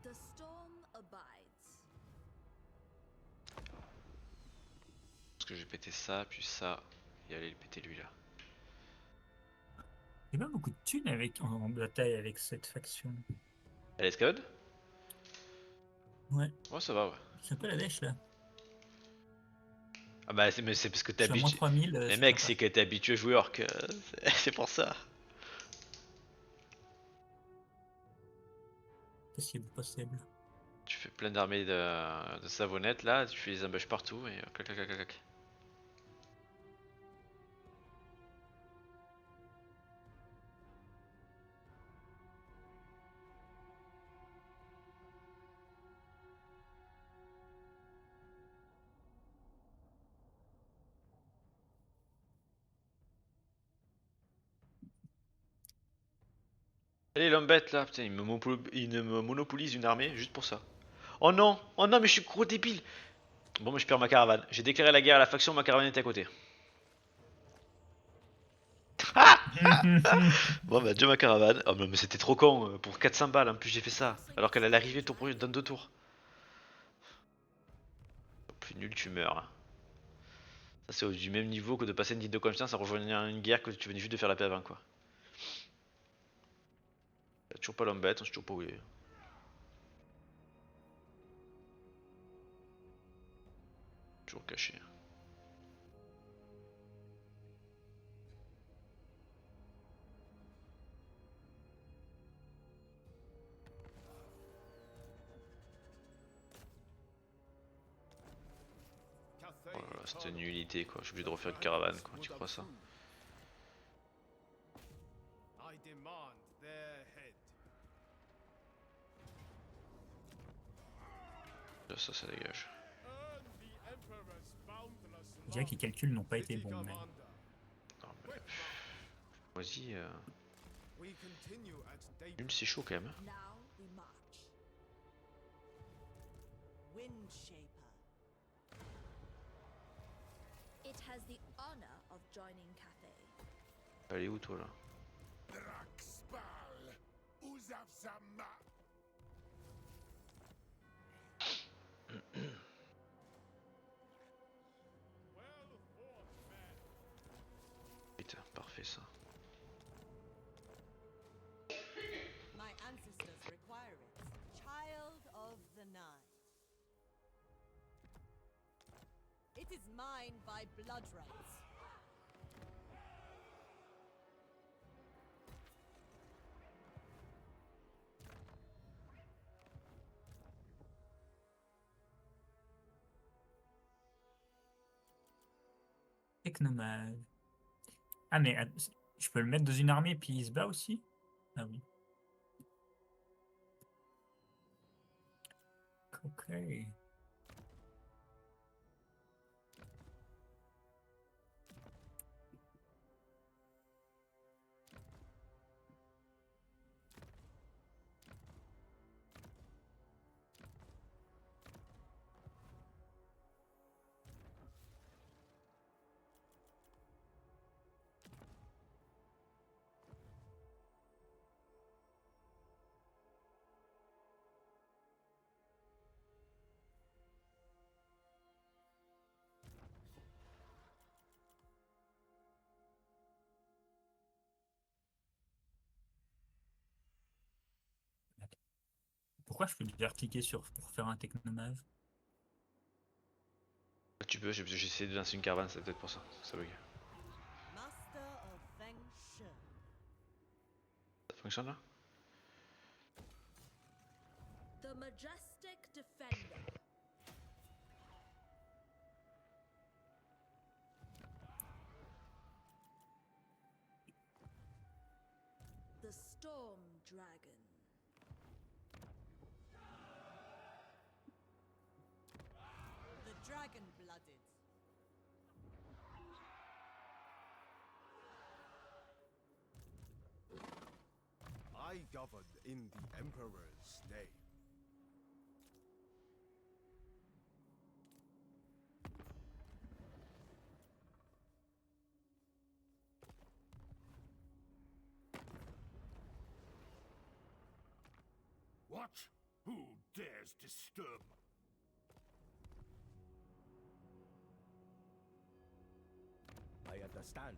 The The storm abides. Parce que j'ai pété ça, puis ça, et aller le péter lui là. Il y a pas beaucoup de thunes en bataille avec cette faction. Elle escalade? Ouais, Ouais, ça va, ouais. c'est un peu la dèche là. Ah bah, mais c'est parce que Je t'es suis à moins habitué. 3000. Mais c'est mec, sympa. c'est que t'es habitué à jouer orc, c'est pour ça. Possible, possible. Tu fais plein d'armées de savonnettes là, tu fais les embûches partout et clac clac clac clac clac. Allez l'homme bête là, putain, il me monopolise une armée juste pour ça. Oh non, mais je suis gros débile. Bon, mais je perds ma caravane. J'ai déclaré la guerre à la faction, ma caravane était à côté. Bon, bah, adieu ma caravane. Oh, mais c'était trop con, pour 400 balles en plus j'ai fait ça. Alors qu'elle allait arriver dans 2 tours. Au plus nul, tu meurs. Hein. Ça, c'est du même niveau que de passer une dite de confiance en rejoignant une guerre que tu venais juste de faire la paix avant, quoi. Y'a toujours pas l'homme bête, on sait toujours pas où il est. Toujours caché. Oh là là, c'était une nullité quoi, je suis obligé de refaire une caravane quoi, tu crois ça? I demand their head. Là, ça dégage. Earn the Emperor's boundless Je dirais que les calculs n'ont pas été bons. Mais... Non mais... Vas-y, We continue at daybreak. nul c'est chaud quand même. Now we march. Windshaper. It has the honor of joining Cathay. Elle est où toi là? Draxpal, Uzavzama. Well fought, men. Putain, parfait ça. My ancestors require it. Child of the Nine. It is mine by blood rights. Technomage. Ah, mais je peux le mettre dans une armée puis il se bat aussi? Ah oui. Ok. Pourquoi je peux déjà cliquer pour faire un technomage? Tu peux, j'ai essayé de lancer une caravane, c'est peut-être pour ça, ça bug. Master of Feng Shi. Ça fonctionne là? The majestic defender. The storm dragon. The dragon-blooded. I govern in the Emperor's name. What? Who dares disturb? I understand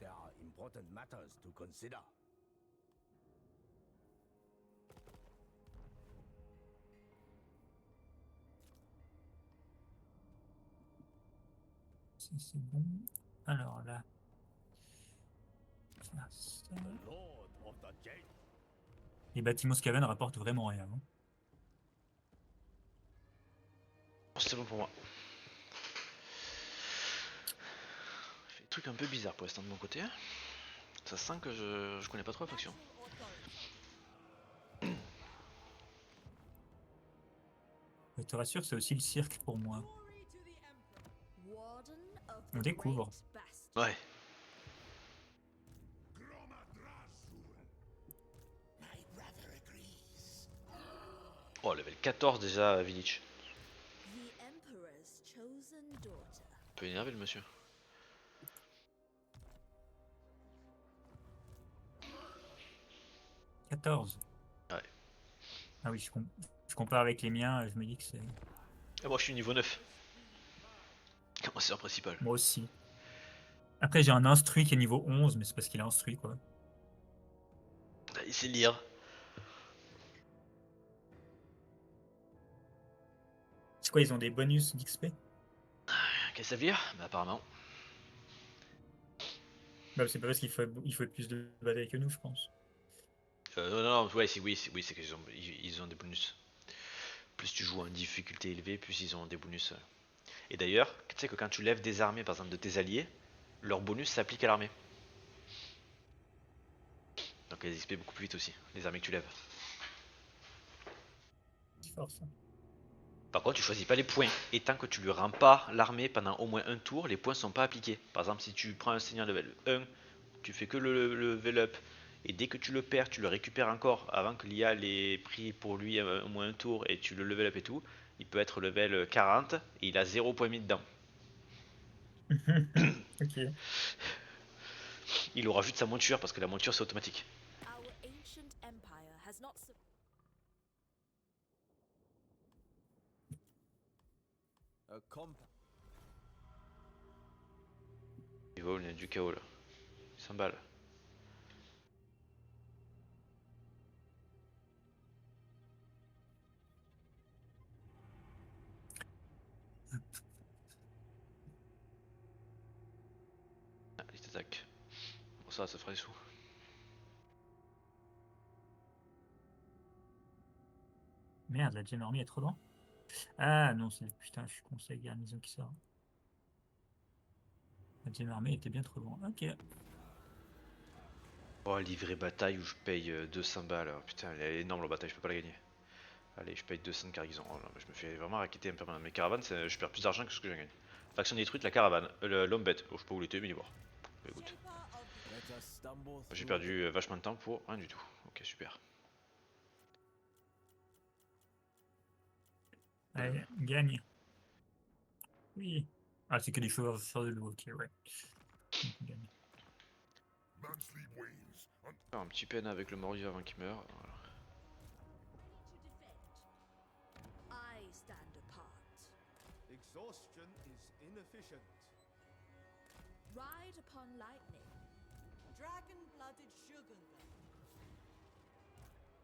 there are important matters to consider. C'est bon. Alors là. Faire ça. The Lord of the Gate. Les bâtiments Skaven rapportent vraiment rien. Hein. C'est bon pour moi. Fait des trucs un peu bizarres pour l'instant de mon côté. Hein. Ça sent que je connais pas trop la faction. Je te rassure, c'est aussi le cirque pour moi. Glory to the Emperor. Warden of On the découvre. Great Bastion. Ouais. Oh, level 14 déjà, Village. The Emperor's chosen daughter. Un peu énervé le monsieur. « 14. Ouais. Ah oui, je compare avec les miens, je me dis que c'est... Et moi je suis niveau 9. Commenceur principal. Moi aussi. Après, j'ai un instruit qui est niveau 11, mais c'est parce qu'il est instruit, quoi. Il sait lire. C'est quoi, ils ont des bonus d'XP? Qu'est-ce que ça veut dire? Bah apparemment. Bah, c'est pas parce il faut plus de batailles que nous, je pense. Non, ouais, oui, c'est qu'ils ont, ils ont des bonus. Plus tu joues en difficulté élevée, plus ils ont des bonus. Et d'ailleurs, tu sais que quand tu lèves des armées, par exemple de tes alliés, leur bonus s'applique à l'armée. Donc elles XP beaucoup plus vite aussi, les armées que tu lèves. C'est fort, ça. Par contre, tu choisis pas les points. Et tant que tu lui rends pas l'armée pendant au moins un tour, les points sont pas appliqués. Par exemple, si tu prends un seigneur level 1, tu fais que le level up. Et dès que tu le perds, tu le récupères encore avant que l'IA l'ait pris pour lui au moins un tour et tu le level up et tout. Il peut être level 40 et il a 0 points mis dedans. Ok. Il aura juste sa monture parce que la monture c'est automatique. Our ancient empire has not su- A comp. Il va où, il y a du chaos là. 100 balles. Ah, il t'attaque. Bon, ça fera des sous. Merde, la Gem Army est trop loin. Ah non, c'est... Putain, je suis con, c'est la garnison qui sort. La Gem Army était bien trop loin. Ok. Oh, livrer bataille où je paye 200 balles. Oh, putain, elle est énorme la bataille, je peux pas la gagner. Allez, je paye 200 de cargaison. Oh, non, mais je me fais vraiment raqueter un peu. Mes caravanes, je perds plus d'argent que ce que je gagne. Faction détruite, la caravane. L'homme bête. Oh, je sais pas où il était, mais il est mort. Bah, écoute, Shaper of the Let us stumble j'ai through perdu vachement de temps pour rien du tout. Ok, super. Allez, gagne. Oui. Ah, c'est que des chevaux de l'eau, ok, ouais. Donc, on gagne. Un petit peine avec le mordu avant qu'il meure. Voilà. to defend. I stand apart. Exhaustion is inefficient. Ride upon lightning. dragon-blooded Shogungan.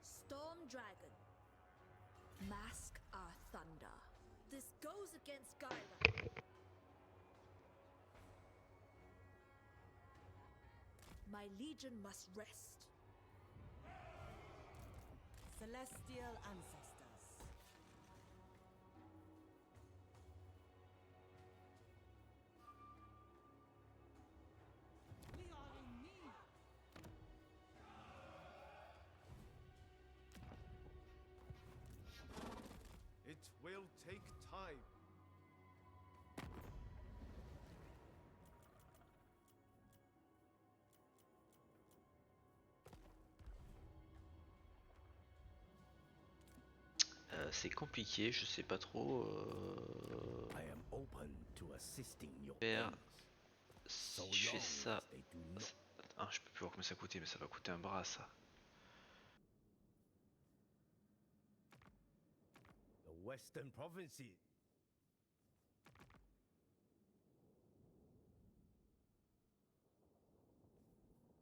Storm dragon. Mask our thunder. This goes against Gaira. My legion must rest. Celestial ancestors. We are in need. It will take time. C'est compliqué, je sais pas trop. I am open to assisting your Faire. cause, so Si je fais long ça. as they do not Ah, je peux plus voir combien ça coûtait, mais ça va coûter un bras ça. western provinces.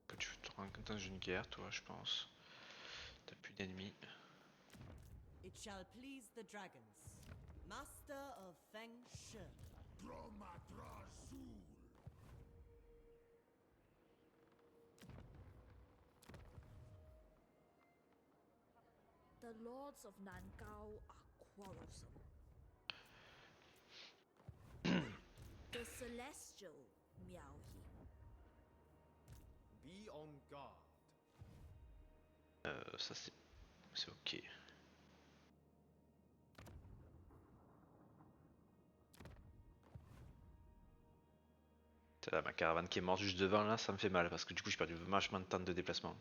Que tu te rends compte dans une guerre, toi, je pense. T'as plus d'ennemis. It shall please the dragons. Master of Feng Shi. The lords of Nangao are quarrelsome. The celestial Miao Yin. Be on guard. Ça c'est ok. Là, ma caravane qui est morte juste devant là, ça me fait mal parce que du coup j'ai perdu vachement de temps de déplacement.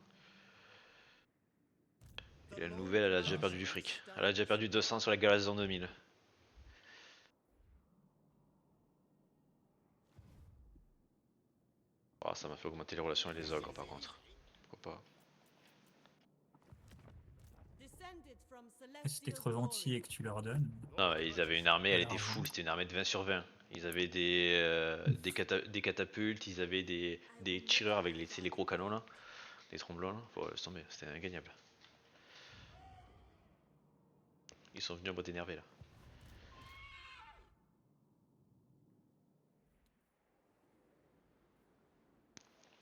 Et la nouvelle, elle a déjà perdu du fric. Elle a déjà perdu 200 sur la garnison 2000. Oh, ça m'a fait augmenter les relations avec les ogres par contre. Pourquoi pas. Descended from Si t'es celestial trop gentil glory. et que tu leur donnes. Non, ils avaient une armée, elle était Alors, full, c'était une armée de 20 sur 20. Ils avaient des catapultes, ils avaient des tireurs avec les, tu sais, les gros canons là, les tromblons là. Bon, laisse tomber, c'était ingagnable. Ils sont venus en mode énervé là.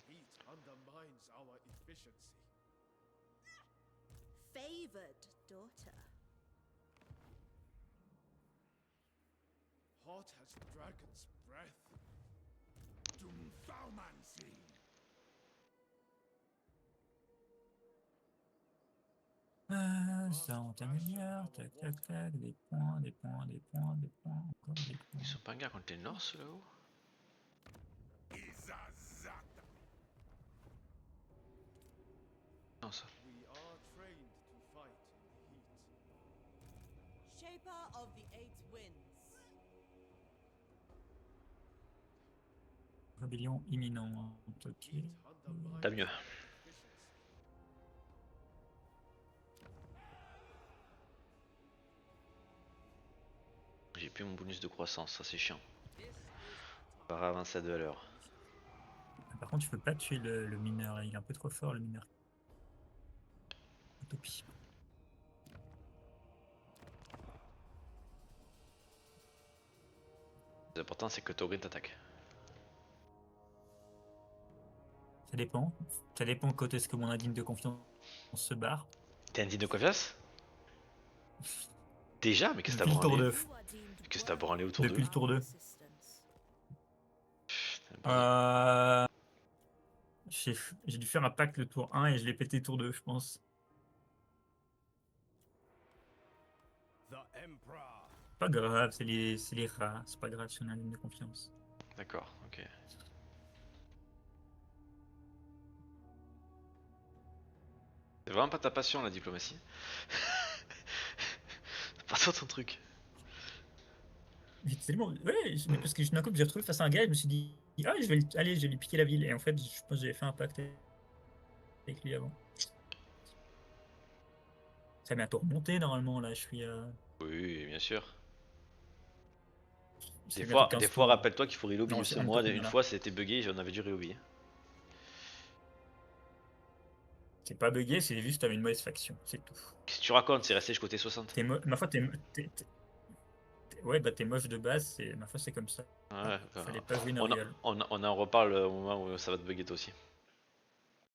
Heat undermines our efficiency. Favored daughter. Hot as dragon's breath. Doomthaumancy. Ça en t'améliore, tac tac tac, des points, des points, des points, des points, encore des points. Ils sont pas en guerre contre les Norse là-haut? Non, ça. We are trained to fight in the heat. Shaper of the eight winds. Rébellion imminente, ok. Heat undermines T'as mieux. our efficiency. J'ai plus mon bonus de croissance, ça c'est chiant. Pas avancer à 2 à l'heure. Par contre, tu peux pas tuer le mineur, là, il est un peu trop fort le mineur. Utopie. L'important c'est que Togrin t'attaque. Ça dépend. Ça dépend quand est-ce que mon indigne de confiance se barre. T'es indigne de confiance? Déjà? Mais qu'est-ce que Depuis t'as le tour branlé? 2. You are deemed Qu'est-ce que t'as worthy branlé autour Depuis d'eux? le tour 2. assistance. Euh... J'ai dû faire un pacte le tour 1 et je l'ai pété tour 2, je pense. The Emperor. Pas grave, c'est les rats. C'est pas grave si on a une ligne de confiance. D'accord, ok. C'est vraiment pas ta passion la diplomatie. C'est pas ça ton truc. Mais tellement... Ouais, mais parce que d'un coup, j'ai retrouvé face à un gars et je me suis dit, ah, allez, je vais lui piquer la ville. Et en fait, je pense que j'avais fait un pacte avec lui avant. Ça a bientôt remonté normalement, là, je suis... Oui, bien sûr. c'est Des bientôt fois, 15 des fois tours. rappelle-toi qu'il faut relobi. Non, C'est c'est moi, encore une là. fois c'était bugué, j'en avais dû relobi. C'est pas bugué, c'est juste t'avais une mauvaise faction, c'est tout. Qu'est-ce que tu racontes? C'est resté côté 60. Ma foi, ouais, bah t'es moche de base, ma foi c'est comme ça. Ouais, Fallait pas jouer une on rigole. en reparle au moment où ça va te bugger toi aussi.